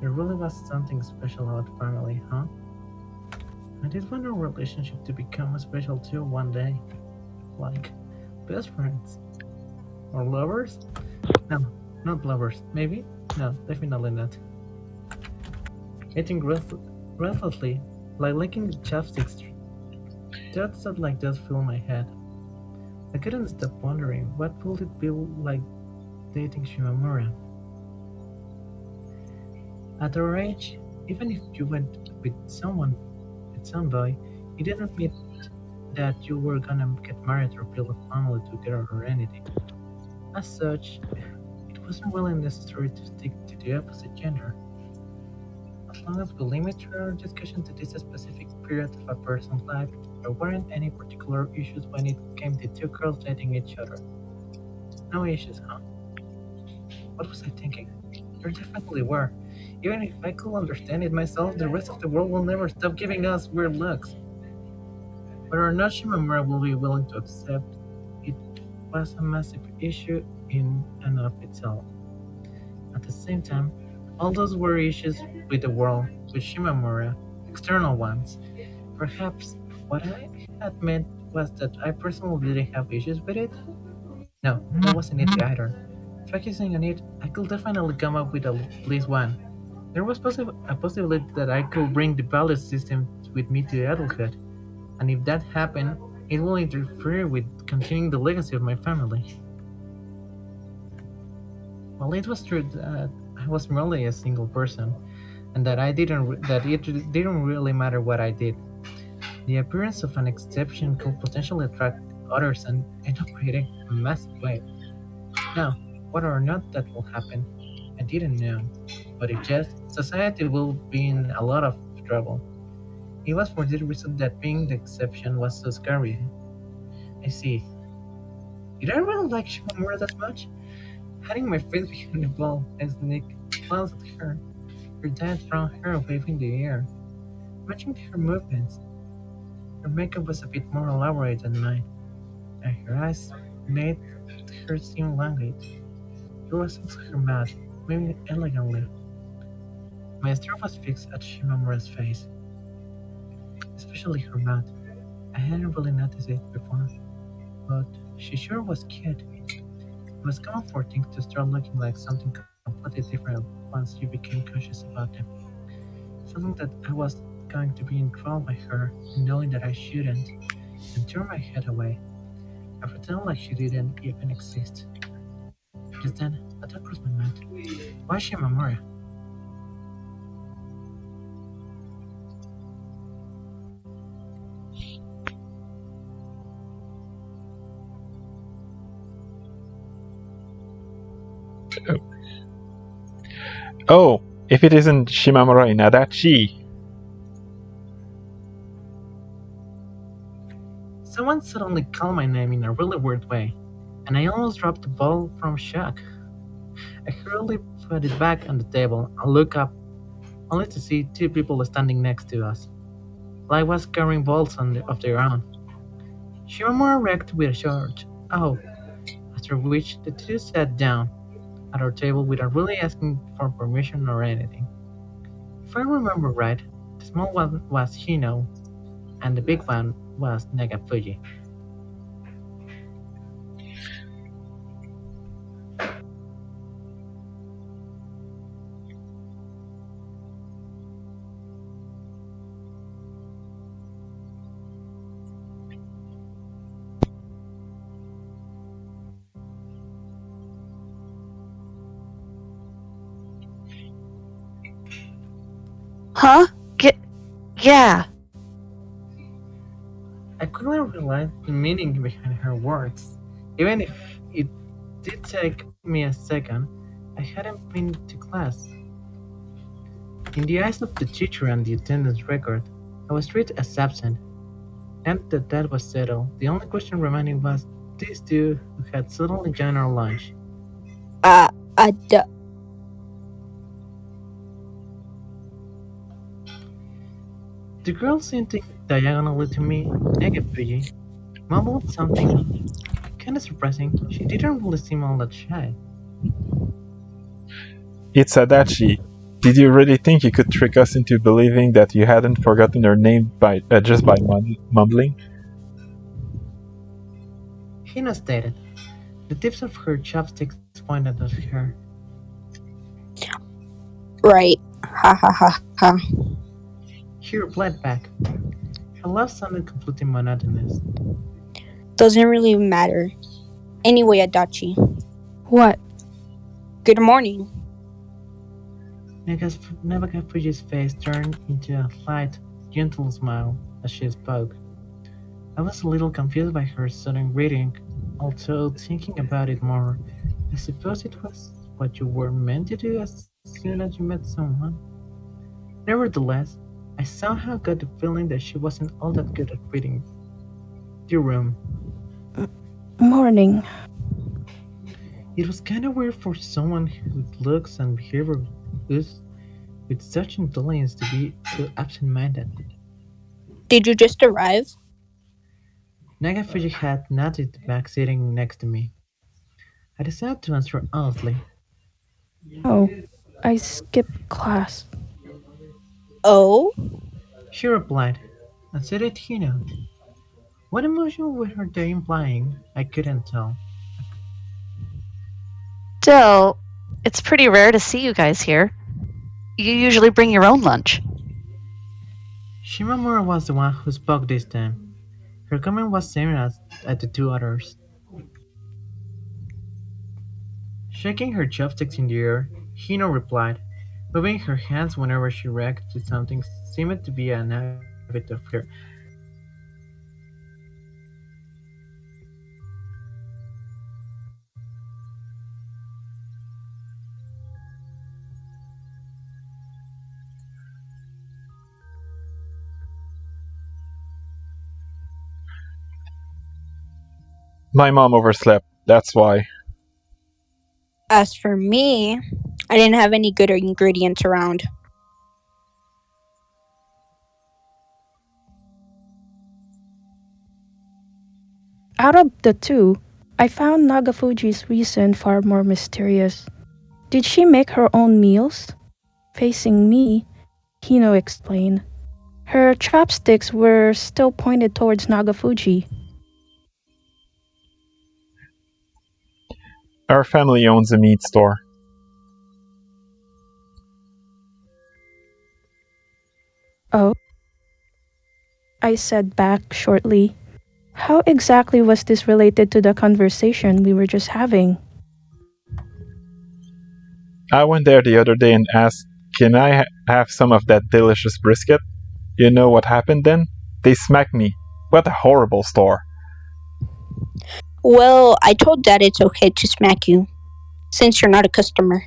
There really was something special about family, huh? I did want our relationship to become special too one day. Like, best friends. Or lovers? No, not lovers. Maybe? No, definitely not. Eating breathlessly, like licking the chopsticks. Thoughts like that filled my head. I couldn't stop wondering what would it be like dating Shimamura. At our age, even if you went with some boy, you didn't mean that you were gonna get married or build a family together or anything. As such, it wasn't really necessary to stick to the opposite gender. As long as we limit our discussion to this specific period of a person's life, There weren't any particular issues when it came to two girls dating each other. No issues, huh? What was I thinking? There definitely were. Even if I could understand it myself, the rest of the world will never stop giving us weird looks. Whether or not Shimamura will be willing to accept it was a massive issue in and of itself. At the same time, all those were issues with the world, with Shimamura, external ones. Perhaps what I had meant was that I personally didn't have issues with it? No, that wasn't it either. Focusing on it, I could definitely come up with at least one. There was a possibility that I could bring the value system with me to adulthood, and if that happened, it will interfere with continuing the legacy of my family. Well, it was true that I was merely a single person, and that it didn't really matter what I did. The appearance of an exception could potentially attract others and end up creating a massive wave. Now, whether or not that will happen, I didn't know. But if yes, society will be in a lot of trouble. It was for this reason that being the exception was so scary. I see. Did I really like Shimamura that much? Hiding my face behind the wall, I Sneik glanced at her, her tight brown hair waving in the air, matching her movements. Her makeup was a bit more elaborate than mine, and her eyes made her seem languid. There was also her mouth, moving elegantly. My stare was fixed at Shimamura's face, especially her mouth. I hadn't really noticed it before, but she sure was cute. It was common for things to start looking like something completely different once you became conscious about them. Feeling that I was going to be enthralled by her, and knowing that I shouldn't, and turn my head away. I pretended like she didn't even exist. Just then, a thought crossed my mind. Why Shimamura? Oh, if it isn't Shimamura in Adachi. Someone suddenly called my name in a really weird way, and I almost dropped the ball from shock. I hurriedly put it back on the table and looked up, only to see two people standing next to us. Like was carrying balls of their own. Shimamura reacted with a short "oh," after which the two sat down at our table without really asking for permission or anything. If I remember right, the small one was Hino, and the big one was Nagafuji. Huh? Yeah. I quickly realized the meaning behind her words. Even if it did take me a second, I hadn't been to class. In the eyes of the teacher and the attendance record, I was treated as absent. Now that that was settled, the only question remaining was these two who had suddenly joined our lunch. Uh, uh, duh. The girl sitting diagonally to me, Nagafuji, mumbled something kinda surprising. She didn't really seem all that shy. It's Adachi. Did you really think you could trick us into believing that you hadn't forgotten her name by just by mumbling? Hina stated. The tips of her chopsticks pointed at her. Right. Ha ha ha ha. She replied back. Her laugh sounded completely monotonous. Doesn't really matter. Anyway, Adachi. What? Good morning. Nagagafuji's face turned into a light, gentle smile as she spoke. I was a little confused by her sudden greeting, although thinking about it more, I suppose it was what you were meant to do as soon as you met someone. Nevertheless, I I somehow got the feeling that she wasn't all that good at reading the room. Morning. It was kind of weird for someone whose looks and behavior was with such intelligence to be so absent-minded. Did you just arrive? Nagafuji had nodded back sitting next to me. I decided to answer honestly. Oh, I skipped class. Oh? She replied, and said it, Hino. What emotion were they implying? I couldn't tell. Still, it's pretty rare to see you guys here. You usually bring your own lunch. Shimamura was the one who spoke this time. Her comment was same as the two others. Shaking her chopsticks in the air, Hino replied, moving her hands whenever she reacted to something seemed to be a habit of her. My mom overslept, that's why. As for me, I didn't have any good ingredients around. Out of the two, I found Nagafuji's reason far more mysterious. Did she make her own meals? Facing me, Hino explained. Her chopsticks were still pointed towards Nagafuji. Our family owns a meat store. Oh? I said back shortly. How exactly was this related to the conversation we were just having? I went there the other day and asked, can I have some of that delicious brisket? You know what happened then? They smacked me. What a horrible store. Well, I told Dad it's okay to smack you, since you're not a customer.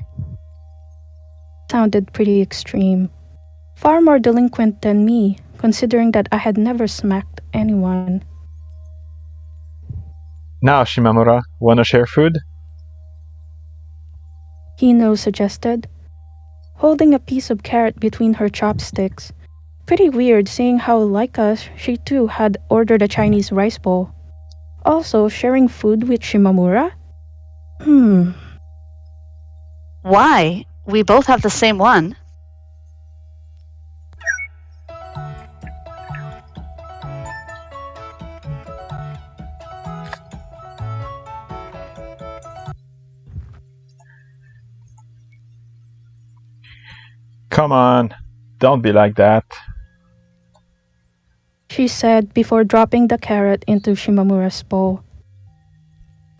Sounded pretty extreme. Far more delinquent than me, considering that I had never smacked anyone. Now, Shimamura, wanna share food? Hino suggested, holding a piece of carrot between her chopsticks. Pretty weird seeing how, like us, she too had ordered a Chinese rice bowl. Also, sharing food with Shimamura? Why? We both have the same one. Come on, don't be like that. She said before dropping the carrot into Shimamura's bowl.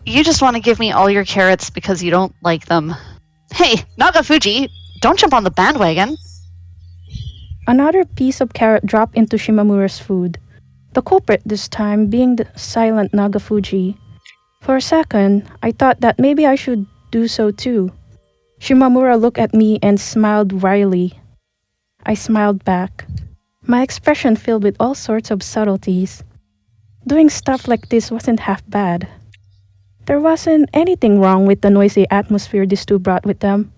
You just want to give me all your carrots because you don't like them. Hey, Nagafuji, don't jump on the bandwagon. Another piece of carrot dropped into Shimamura's food. The culprit this time being the silent Nagafuji. For a second, I thought that maybe I should do so too. Shimamura looked at me and smiled wryly. I smiled back, my expression filled with all sorts of subtleties. Doing stuff like this wasn't half bad. There wasn't anything wrong with the noisy atmosphere these two brought with them.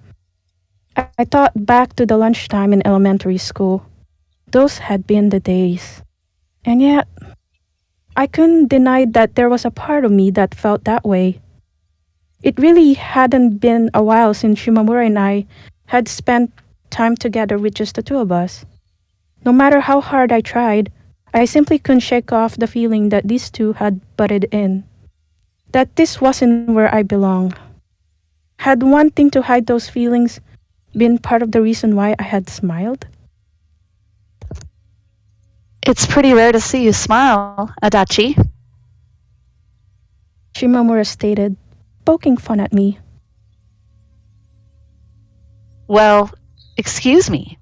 I thought back to the lunchtime in elementary school. Those had been the days. And yet, I couldn't deny that there was a part of me that felt that way. It really hadn't been a while since Shimamura and I had spent time together with just the two of us. No matter how hard I tried, I simply couldn't shake off the feeling that these two had butted in. That this wasn't where I belong. Had wanting to hide those feelings been part of the reason why I had smiled? It's pretty rare to see you smile, Adachi. Shimamura stated, poking fun at me. Well, excuse me.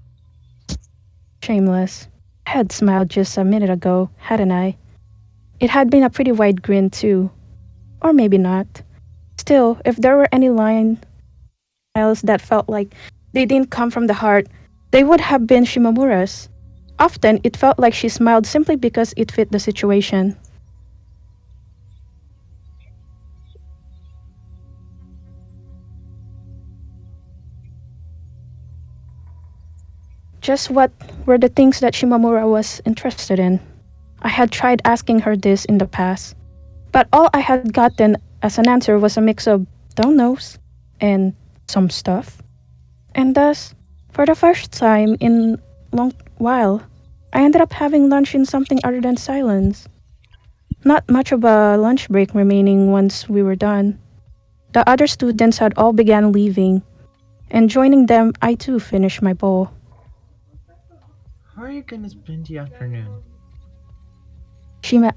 Shameless. I had smiled just a minute ago, hadn't I? It had been a pretty wide grin too. Or maybe not. Still, if there were any smiles that felt like they didn't come from the heart, they would have been Shimamura's. Often, it felt like she smiled simply because it fit the situation. Just what were the things that Shimamura was interested in? I had tried asking her this in the past, but all I had gotten as an answer was a mix of don't knows and some stuff. And thus, for the first time in a long while, I ended up having lunch in something other than silence. Not much of a lunch break remaining once we were done. The other students had all began leaving, and joining them, I too finished my bowl. How are you gonna spend the afternoon? Shimamura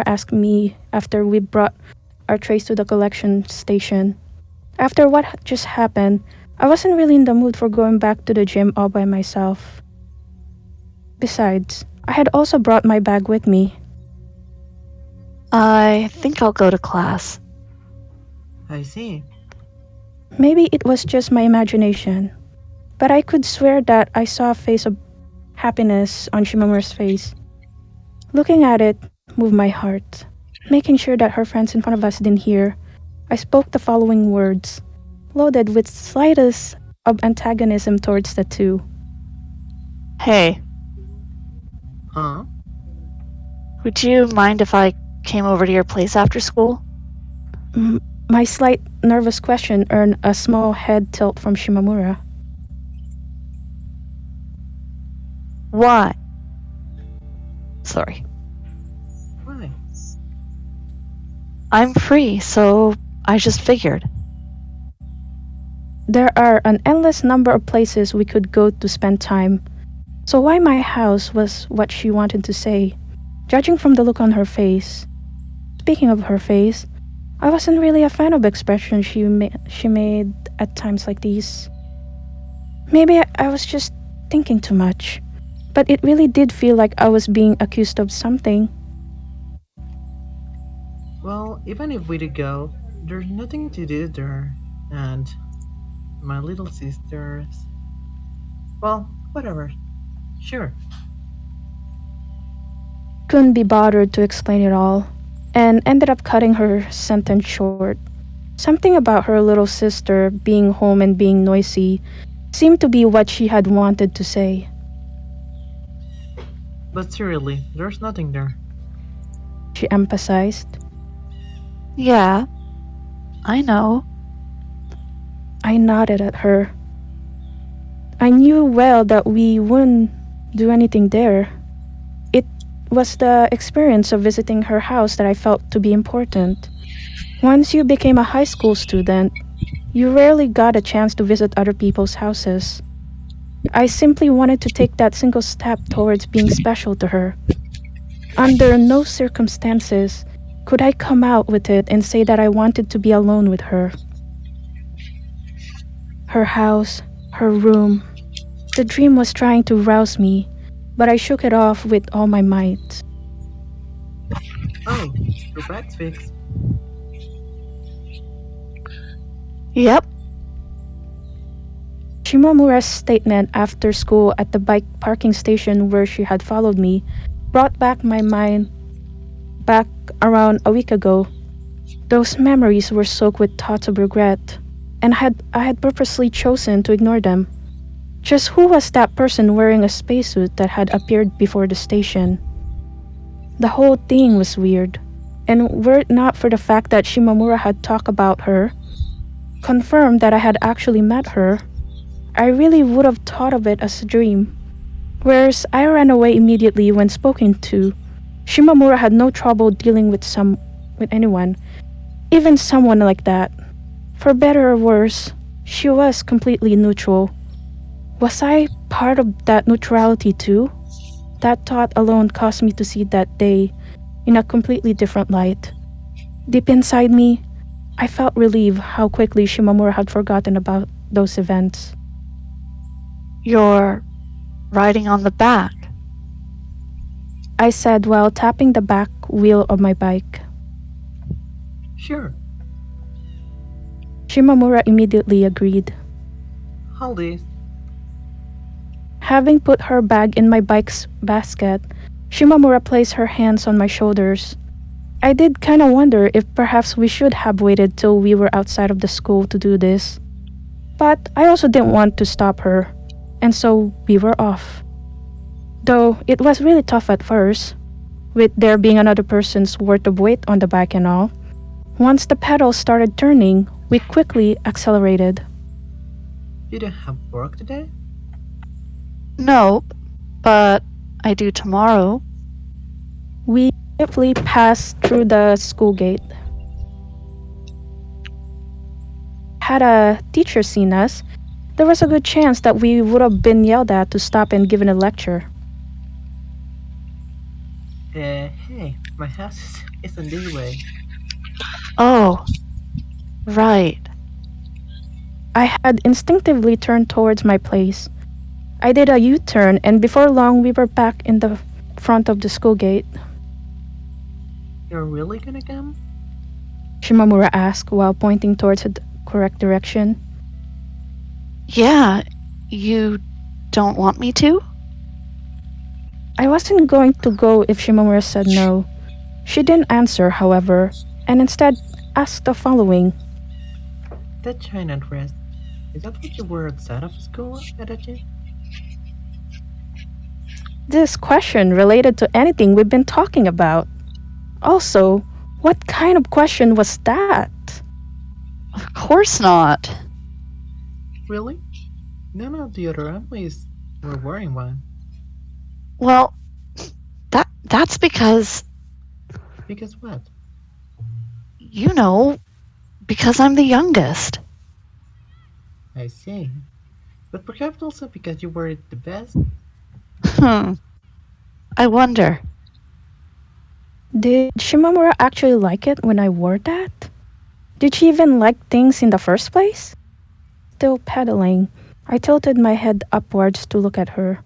asked me after we brought our trays to the collection station. After what just happened, I wasn't really in the mood for going back to the gym all by myself. Besides, I had also brought my bag with me. I think I'll go to class. I see. Maybe it was just my imagination, but I could swear that I saw a face of happiness on Shimamura's face. Looking at it moved my heart. Making sure that her friends in front of us didn't hear, I spoke the following words, loaded with slightest of antagonism towards the two. Hey, Huh? would you mind if I came over to your place after school? My slight nervous question earned a small head tilt from Shimamura. Why? Sorry. Why? I'm free, so I just figured. There are an endless number of places we could go to spend time, so why my house was what she wanted to say, judging from the look on her face. Speaking of her face, I wasn't really a fan of expressions she made at times like these. Maybe I was just thinking too much, but it really did feel like I was being accused of something. Well, even if we did go, there's nothing to do there. And my little sisters. Well, whatever. Sure. Couldn't be bothered to explain it all, and ended up cutting her sentence short. Something about her little sister being home and being noisy seemed to be what she had wanted to say. But seriously, there's nothing there. She emphasized. Yeah, I know. I nodded at her. I knew well that we wouldn't do anything there. It was the experience of visiting her house that I felt to be important. Once you became a high school student, you rarely got a chance to visit other people's houses. I simply wanted to take that single step towards being special to her. Under no circumstances could I come out with it and say that I wanted to be alone with her. Her house, her room. The dream was trying to rouse me, but I shook it off with all my might. Oh, your bag's fixed. Yep. Shimamura's statement after school at the bike parking station where she had followed me brought back my mind back around a week ago. Those memories were soaked with thoughts of regret, and I had purposely chosen to ignore them. Just who was that person wearing a spacesuit that had appeared before the station? The whole thing was weird, and were it not for the fact that Shimamura had talked about her, confirmed that I had actually met her, I really would have thought of it as a dream. Whereas I ran away immediately when spoken to, Shimamura had no trouble dealing with anyone, even someone like that. For better or worse, she was completely neutral. Was I part of that neutrality too? That thought alone caused me to see that day in a completely different light. Deep inside me, I felt relieved how quickly Shimamura had forgotten about those events. You're riding on the back. I said while tapping the back wheel of my bike. Sure. Shimamura immediately agreed. Hold this. Having put her bag in my bike's basket, Shimamura placed her hands on my shoulders. I did kinda wonder if perhaps we should have waited till we were outside of the school to do this. But I also didn't want to stop her, and so we were off. Though it was really tough at first, with there being another person's worth of weight on the bike and all. Once the pedals started turning, we quickly accelerated. You don't have work today? Nope, but I do tomorrow. We swiftly passed through the school gate. Had a teacher seen us, there was a good chance that we would have been yelled at to stop and given a lecture. Hey, my house isn't this way. Oh, right. I had instinctively turned towards my place. I did a U-turn, and before long we were back in the front of the school gate. You're really gonna come? Shimamura asked while pointing towards the correct direction. Yeah, you don't want me to? I wasn't going to go if Shimamura said no. She didn't answer, however, and instead asked the following. That China dress, is that what you wore outside of school, Adachi? This question related to anything we've been talking about. Also, what kind of question was that? Of course not. Really? None of the other employees were wearing one. Well, that's because, Because what? you know, because I'm the youngest. I see. But perhaps also because you were the best? I wonder. Did Shimamura actually like it when I wore that? Did she even like things in the first place? Still pedaling, I tilted my head upwards to look at her.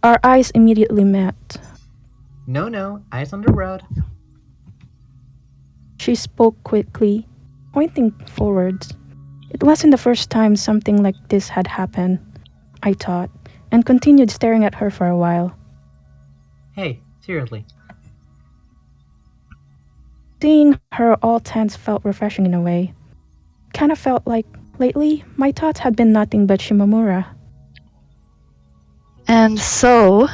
Our eyes immediately met. No, eyes on the road. She spoke quickly, pointing forwards. It wasn't the first time something like this had happened, I thought, and continued staring at her for a while. Hey, seriously. Seeing her all tense felt refreshing in a way. Kinda felt like, lately, my thoughts had been nothing but Shimamura. And so,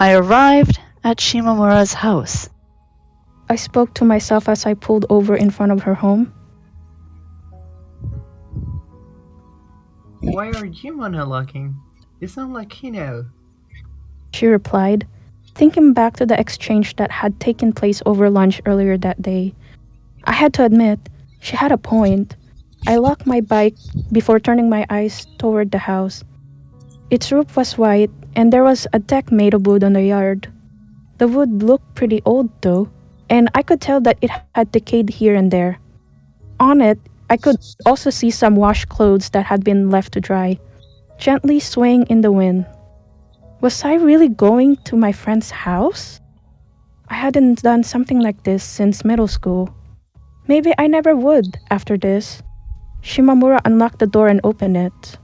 I arrived at Shimamura's house. I spoke to myself as I pulled over in front of her home. Why are you monologuing? You sound like Hino. She replied, thinking back to the exchange that had taken place over lunch earlier that day. I had to admit, she had a point. I locked my bike before turning my eyes toward the house. Its roof was white, and there was a deck made of wood on the yard. The wood looked pretty old though, and I could tell that it had decayed here and there. On it, I could also see some washed clothes that had been left to dry, gently swaying in the wind. Was I really going to my friend's house? I hadn't done something like this since middle school. Maybe I never would after this. Shimamura unlocked the door and opened it.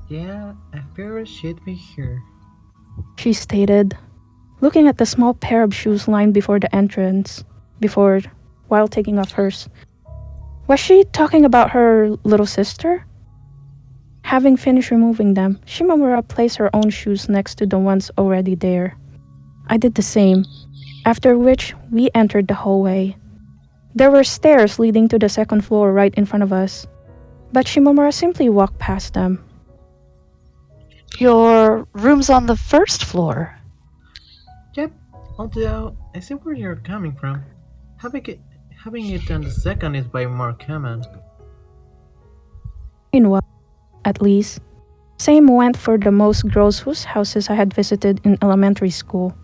Yeah, I fear it should be here. She stated, looking at the small pair of shoes lined before the entrance, while taking off hers. Was she talking about her little sister? Having finished removing them, Shimamura placed her own shoes next to the ones already there. I did the same, after which we entered the hallway. There were stairs leading to the second floor right in front of us, but Shimamura simply walked past them. Your room's on the first floor. Yep, although I see where you're coming from. Having it on the second is by more common. Meanwhile, at least, same went for the most girls whose houses I had visited in elementary school.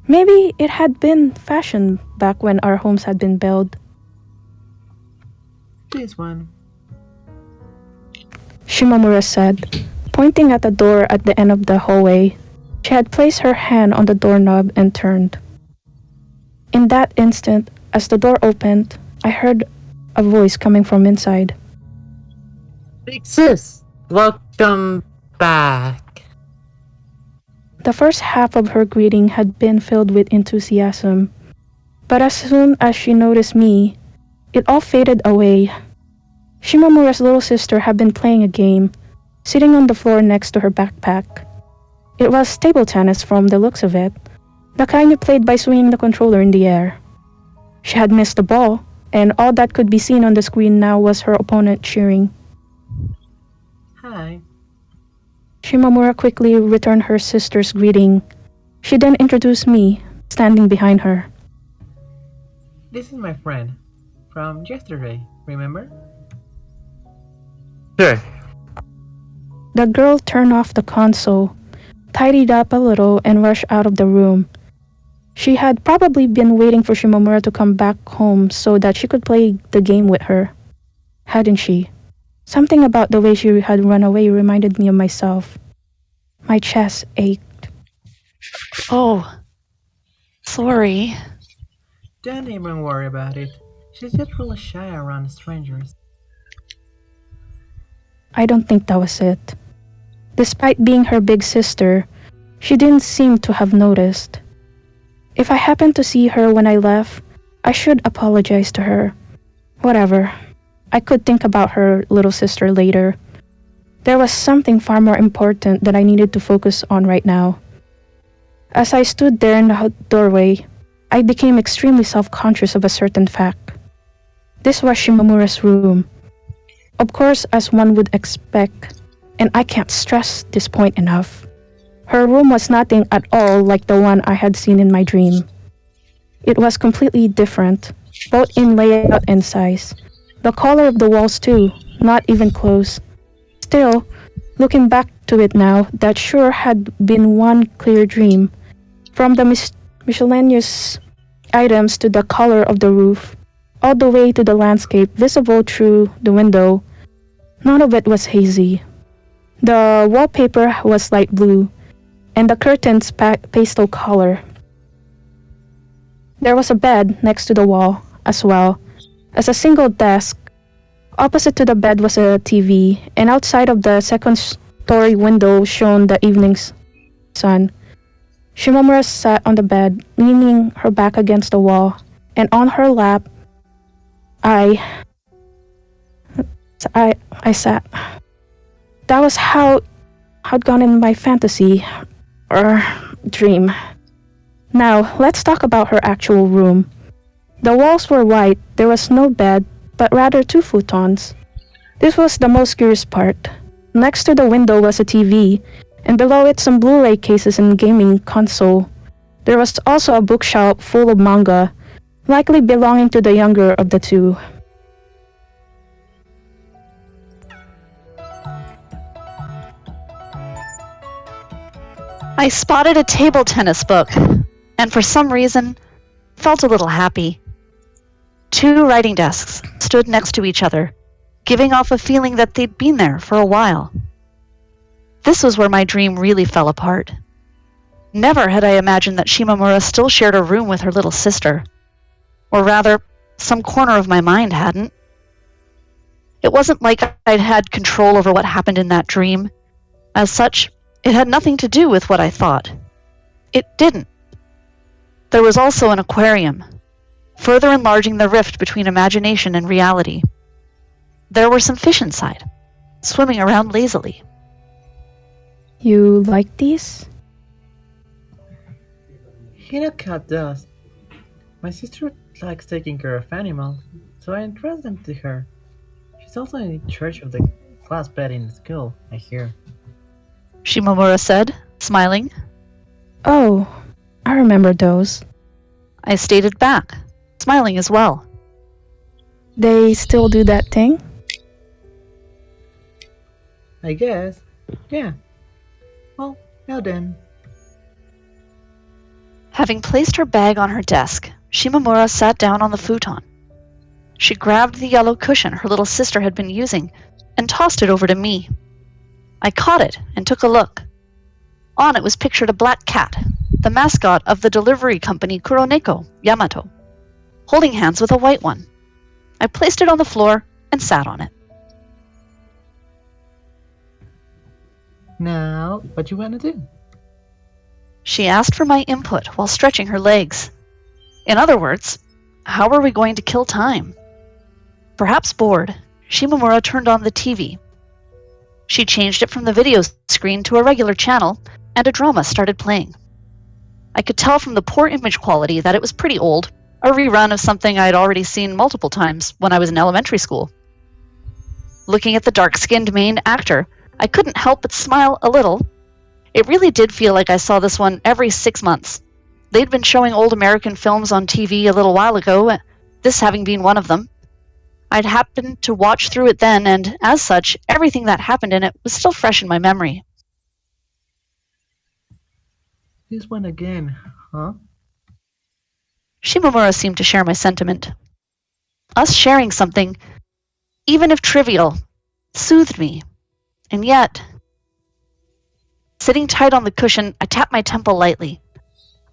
Maybe it had been fashion back when our homes had been built. This one. Shimamura said, pointing at the door at the end of the hallway. She had placed her hand on the doorknob and turned. In that instant, as the door opened, I heard a voice coming from inside. Big sis, welcome back. The first half of her greeting had been filled with enthusiasm, but as soon as she noticed me, it all faded away. Shimamura's little sister had been playing a game, sitting on the floor next to her backpack. It was table tennis from the looks of it, the kind you played by swinging the controller in the air. She had missed the ball, and all that could be seen on the screen now was her opponent cheering. Hi. Shimamura quickly returned her sister's greeting. She then introduced me, standing behind her. This is my friend. From yesterday, remember? Sure. The girl turned off the console, tidied up a little, and rushed out of the room. She had probably been waiting for Shimamura to come back home so that she could play the game with her. Hadn't she? Something about the way she had run away reminded me of myself. My chest ached. Oh, sorry. Don't even worry about it. She's just really shy around strangers. I don't think that was it. Despite being her big sister, she didn't seem to have noticed. If I happened to see her when I left, I should apologize to her. Whatever. I could think about her little sister later. There was something far more important that I needed to focus on right now. As I stood there in the doorway, I became extremely self-conscious of a certain fact. This was Shimamura's room. Of course, as one would expect, and I can't stress this point enough, her room was nothing at all like the one I had seen in my dream. It was completely different, both in layout and size. The color of the walls too, not even close. Still, looking back to it now, that sure had been one clear dream. From the miscellaneous items to the color of the roof, all the way to the landscape visible through the window, none of it was hazy. The wallpaper was light blue, and the curtains pastel color. There was a bed next to the wall, as well as a single desk. Opposite to the bed was a TV, and outside of the second-story window shone the evening sun. Shimamura sat on the bed, leaning her back against the wall, and on her lap, I sat. That was how I'd gone in my fantasy, or dream. Now, let's talk about her actual room. The walls were white, there was no bed, but rather 2 futons. This was the most curious part. Next to the window was a TV, and below it some Blu-ray cases and gaming console. There was also a bookshelf full of manga, likely belonging to the younger of the two. I spotted a table tennis book, and for some reason, felt a little happy. 2 writing desks stood next to each other, giving off a feeling that they'd been there for a while. This was where my dream really fell apart. Never had I imagined that Shimamura still shared a room with her little sister. Or rather, some corner of my mind hadn't. It wasn't like I'd had control over what happened in that dream. As such, it had nothing to do with what I thought. It didn't. There was also an aquarium, further enlarging the rift between imagination and reality. There were some fish inside, swimming around lazily. You like these? Hino cat does. My sister likes taking care of animals, so I entrust them to her. She's also in charge of the class pet in school, I hear. Shimamura said, smiling. Oh, I remember those. I stated back, smiling as well. They still do that thing? I guess. Yeah. Well, now then. Having placed her bag on her desk, Shimamura sat down on the futon. She grabbed the yellow cushion her little sister had been using and tossed it over to me. I caught it and took a look. On it was pictured a black cat, the mascot of the delivery company Kuroneko, Yamato, holding hands with a white one. I placed it on the floor and sat on it. Now, what you wanna do? She asked for my input while stretching her legs. In other words, how were we going to kill time? Perhaps bored, Shimamura turned on the TV. She changed it from the video screen to a regular channel, and a drama started playing. I could tell from the poor image quality that it was pretty old, a rerun of something I had already seen multiple times when I was in elementary school. Looking at the dark-skinned main actor, I couldn't help but smile a little. It really did feel like I saw this one every 6 months. They'd been showing old American films on TV a little while ago, this having been one of them. I'd happened to watch through it then, and as such, everything that happened in it was still fresh in my memory. This one again, huh? Shimamura seemed to share my sentiment. Us sharing something, even if trivial, soothed me. And yet, sitting tight on the cushion, I tapped my temple lightly.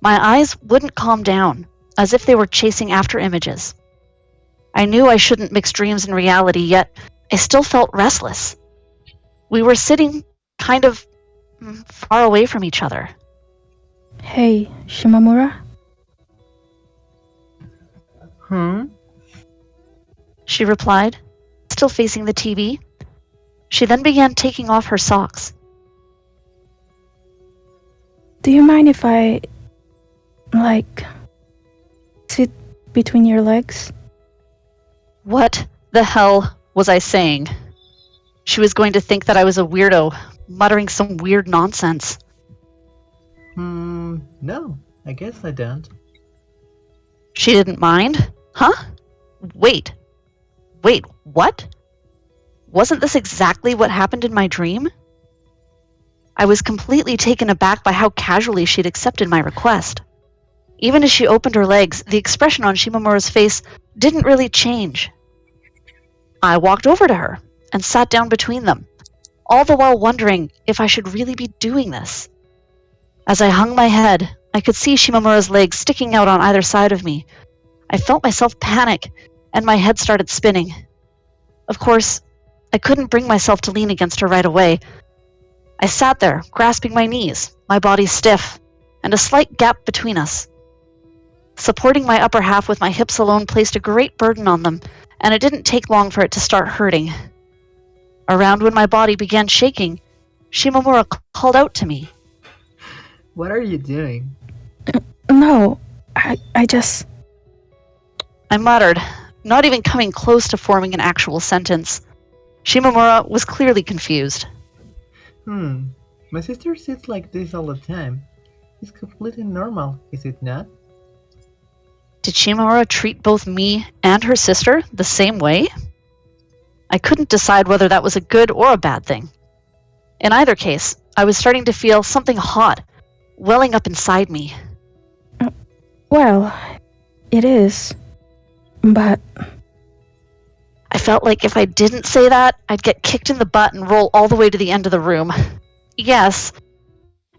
My eyes wouldn't calm down, as if they were chasing after images. I knew I shouldn't mix dreams and reality, yet I still felt restless. We were sitting kind of far away from each other. Hey, Shimamura? She replied, still facing the TV. She then began taking off her socks. Do you mind if I, sit between your legs? What the hell was I saying? She was going to think that I was a weirdo, muttering some weird nonsense. No, I guess I don't. She didn't mind? Huh? Wait, what? Wasn't this exactly what happened in my dream? I was completely taken aback by how casually she'd accepted my request. Even as she opened her legs, the expression on Shimamura's face didn't really change. I walked over to her and sat down between them, all the while wondering if I should really be doing this. As I hung my head, I could see Shimamura's legs sticking out on either side of me. I felt myself panic, and my head started spinning. Of course, I couldn't bring myself to lean against her right away. I sat there, grasping my knees, my body stiff, and a slight gap between us. Supporting my upper half with my hips alone placed a great burden on them, and it didn't take long for it to start hurting. Around when my body began shaking, Shimamura called out to me. What are you doing? No, I just... I muttered, not even coming close to forming an actual sentence. Shimamura was clearly confused. My sister sits like this all the time. It's completely normal, is it not? Did Shimamura treat both me and her sister the same way? I couldn't decide whether that was a good or a bad thing. In either case, I was starting to feel something hot welling up inside me. Well, it is. But... I felt like if I didn't say that, I'd get kicked in the butt and roll all the way to the end of the room. Yes,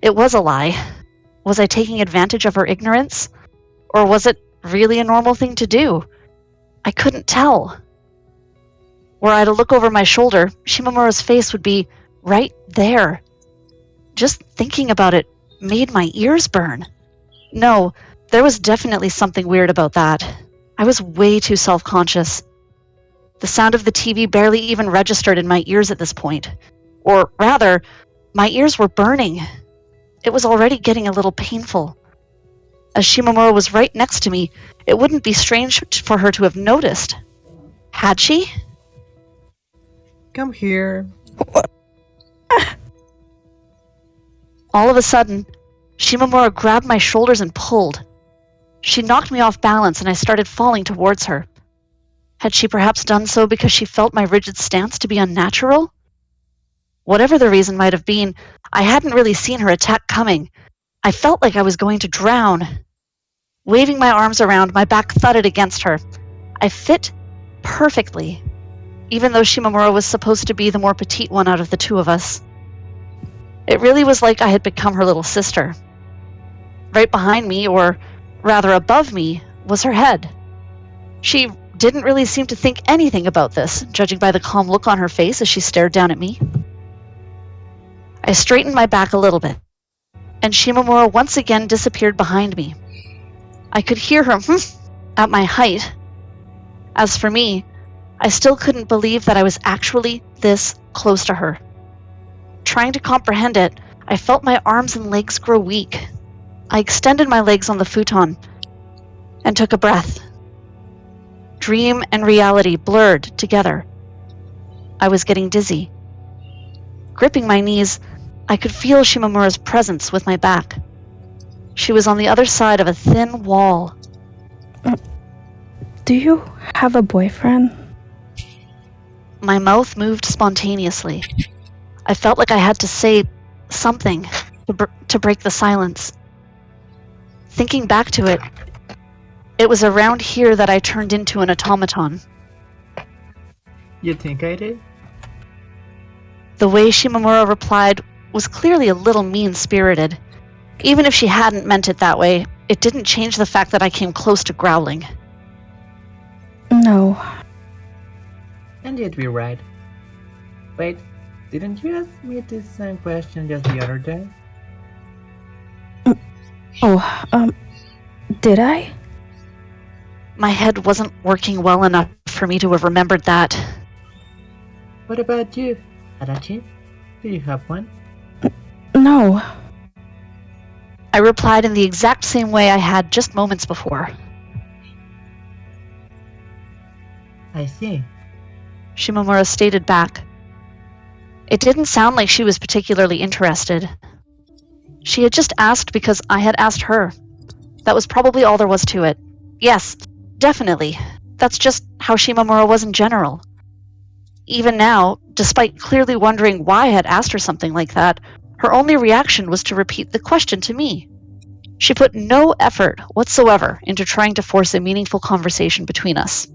it was a lie. Was I taking advantage of her ignorance? Or was it really a normal thing to do? I couldn't tell. Were I to look over my shoulder, Shimamura's face would be right there. Just thinking about it made my ears burn. No, there was definitely something weird about that. I was way too self-conscious. The sound of the TV barely even registered in my ears at this point. Or rather, my ears were burning. It was already getting a little painful. As Shimamura was right next to me, it wouldn't be strange for her to have noticed. Had she? Come here. All of a sudden, Shimamura grabbed my shoulders and pulled. She knocked me off balance and I started falling towards her. Had she perhaps done so because she felt my rigid stance to be unnatural? Whatever the reason might have been, I hadn't really seen her attack coming. I felt like I was going to drown. Waving my arms around, my back thudded against her. I fit perfectly, even though Shimamura was supposed to be the more petite one out of the two of us. It really was like I had become her little sister. Right behind me, or rather above me, was her head. She didn't really seem to think anything about this, judging by the calm look on her face as she stared down at me. I straightened my back a little bit, and Shimamura once again disappeared behind me. I could hear her at my height. As for me, I still couldn't believe that I was actually this close to her. Trying to comprehend it, I felt my arms and legs grow weak. I extended my legs on the futon and took a breath. Dream and reality blurred together. I was getting dizzy. Gripping my knees, I could feel Shimamura's presence with my back. She was on the other side of a thin wall. Do you have a boyfriend? My mouth moved spontaneously. I felt like I had to say something to break the silence. Thinking back to it, it was around here that I turned into an automaton. You think I did? The way Shimamura replied was clearly a little mean-spirited. Even if she hadn't meant it that way, it didn't change the fact that I came close to growling. No. And you'd be right. Wait, didn't you ask me this same question just the other day? Did I? My head wasn't working well enough for me to have remembered that. What about you, Adachi? Do you have one? No. I replied in the exact same way I had just moments before. I see. Shimamura stated back. It didn't sound like she was particularly interested. She had just asked because I had asked her. That was probably all there was to it. Yes, definitely. That's just how Shimamura was in general. Even now, despite clearly wondering why I had asked her something like that, her only reaction was to repeat the question to me. She put no effort whatsoever into trying to force a meaningful conversation between us.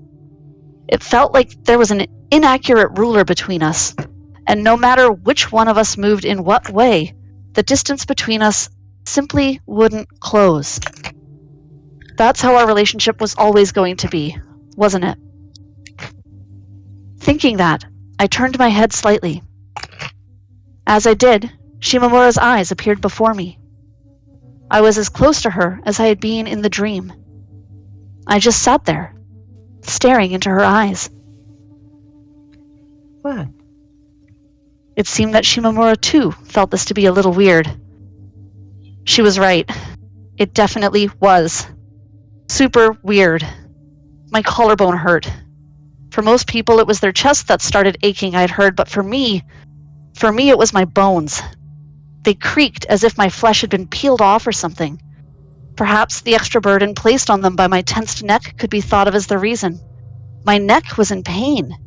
It felt like there was an inaccurate ruler between us, and no matter which one of us moved in what way, the distance between us simply wouldn't close. That's how our relationship was always going to be, wasn't it? Thinking that, I turned my head slightly. As I did, Shimamura's eyes appeared before me. I was as close to her as I had been in the dream. I just sat there, staring into her eyes. What? It seemed that Shimamura too felt this to be a little weird. She was right. It definitely was. Super weird. My collarbone hurt. For most people, it was their chest that started aching, I'd heard, but for me, it was my bones. They creaked as if my flesh had been peeled off or something. Perhaps the extra burden placed on them by my tensed neck could be thought of as the reason. My neck was in pain.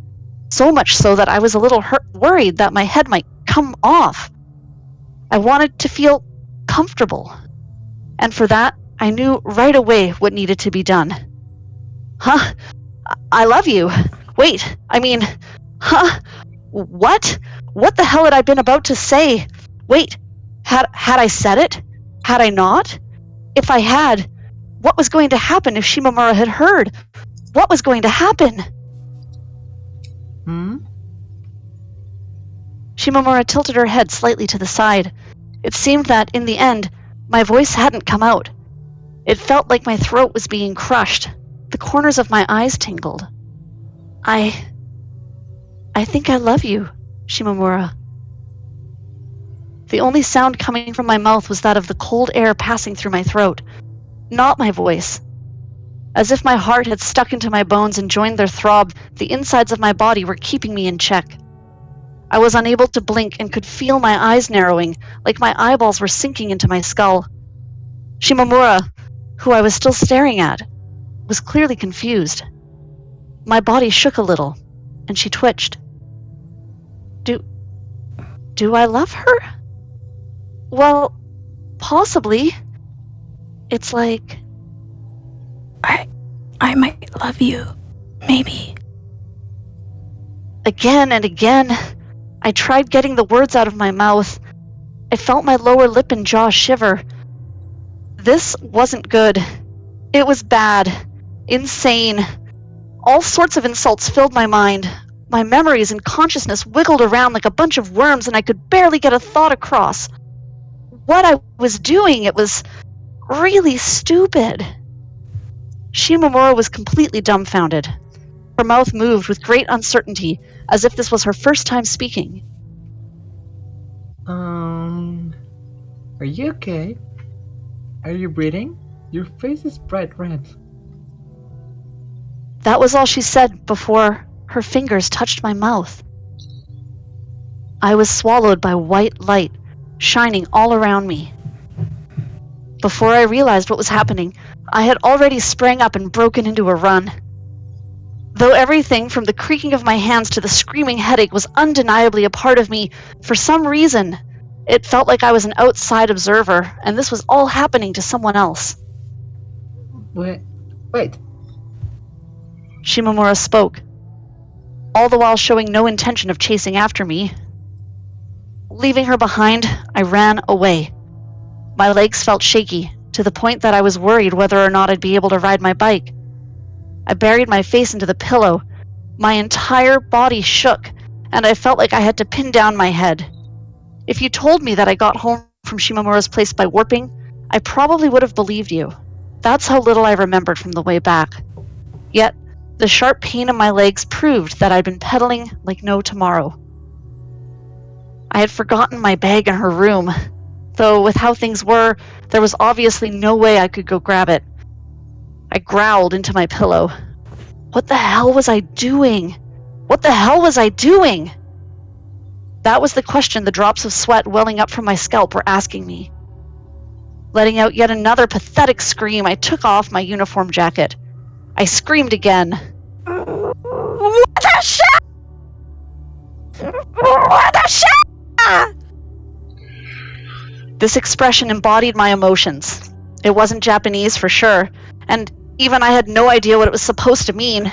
So much so that I was a little worried that my head might come off. I wanted to feel comfortable. And for that, I knew right away what needed to be done. Huh? I love you. Wait, huh? What? What the hell had I been about to say? Wait, had I said it? Had I not? If I had, what was going to happen if Shimamura had heard? What was going to happen? Shimamura tilted her head slightly to the side. It seemed that, in the end, my voice hadn't come out. It felt like my throat was being crushed. The corners of my eyes tingled. I think I love you, Shimamura. The only sound coming from my mouth was that of the cold air passing through my throat, not my voice. As if my heart had stuck into my bones and joined their throb, the insides of my body were keeping me in check. I was unable to blink and could feel my eyes narrowing, like my eyeballs were sinking into my skull. Shimamura, who I was still staring at, was clearly confused. My body shook a little, and she twitched. Do I love her? Well, possibly. It's like... I might love you. Maybe. Again and again, I tried getting the words out of my mouth. I felt my lower lip and jaw shiver. This wasn't good. It was bad. Insane. All sorts of insults filled my mind. My memories and consciousness wiggled around like a bunch of worms, and I could barely get a thought across. What I was doing, it was really stupid. Shimamura was completely dumbfounded. Her mouth moved with great uncertainty, as if this was her first time speaking. Are you okay? Are you breathing? Your face is bright red. That was all she said before her fingers touched my mouth. I was swallowed by white light, shining all around me. Before I realized what was happening, I had already sprang up and broken into a run. Though everything from the creaking of my hands to the screaming headache was undeniably a part of me, for some reason, it felt like I was an outside observer, and this was all happening to someone else. Wait. Shimamura spoke, all the while showing no intention of chasing after me. Leaving her behind, I ran away. My legs felt shaky, to the point that I was worried whether or not I'd be able to ride my bike. I buried my face into the pillow. My entire body shook, and I felt like I had to pin down my head. If you told me that I got home from Shimamura's place by warping, I probably would have believed you. That's how little I remembered from the way back. Yet, the sharp pain in my legs proved that I'd been pedaling like no tomorrow. I had forgotten my bag in her room, though with how things were, there was obviously no way I could go grab it. I growled into my pillow. What the hell was I doing? What the hell was I doing? That was the question the drops of sweat welling up from my scalp were asking me. Letting out yet another pathetic scream, I took off my uniform jacket. I screamed again. What the shit? What the shit? This expression embodied my emotions. It wasn't Japanese for sure, and even I had no idea what it was supposed to mean.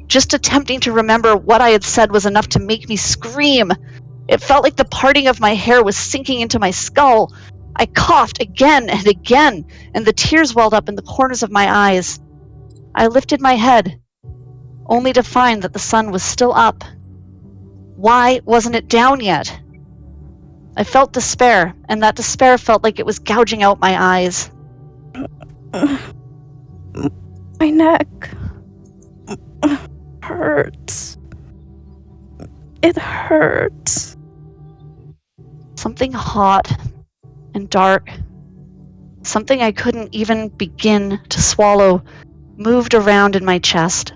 Just attempting to remember what I had said was enough to make me scream. It felt like the parting of my hair was sinking into my skull. I coughed again and again, and the tears welled up in the corners of my eyes. I lifted my head, only to find that the sun was still up. Why wasn't it down yet? I felt despair, and that despair felt like it was gouging out my eyes. My neck hurts. It hurts. Something hot and dark, something I couldn't even begin to swallow, moved around in my chest.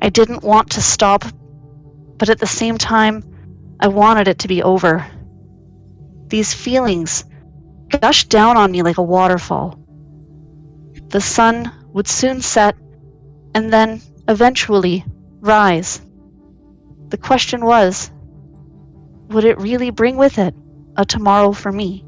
I didn't want to stop, but at the same time, I wanted it to be over. These feelings gushed down on me like a waterfall. The sun would soon set, and then, eventually, rise. The question was, would it really bring with it a tomorrow for me?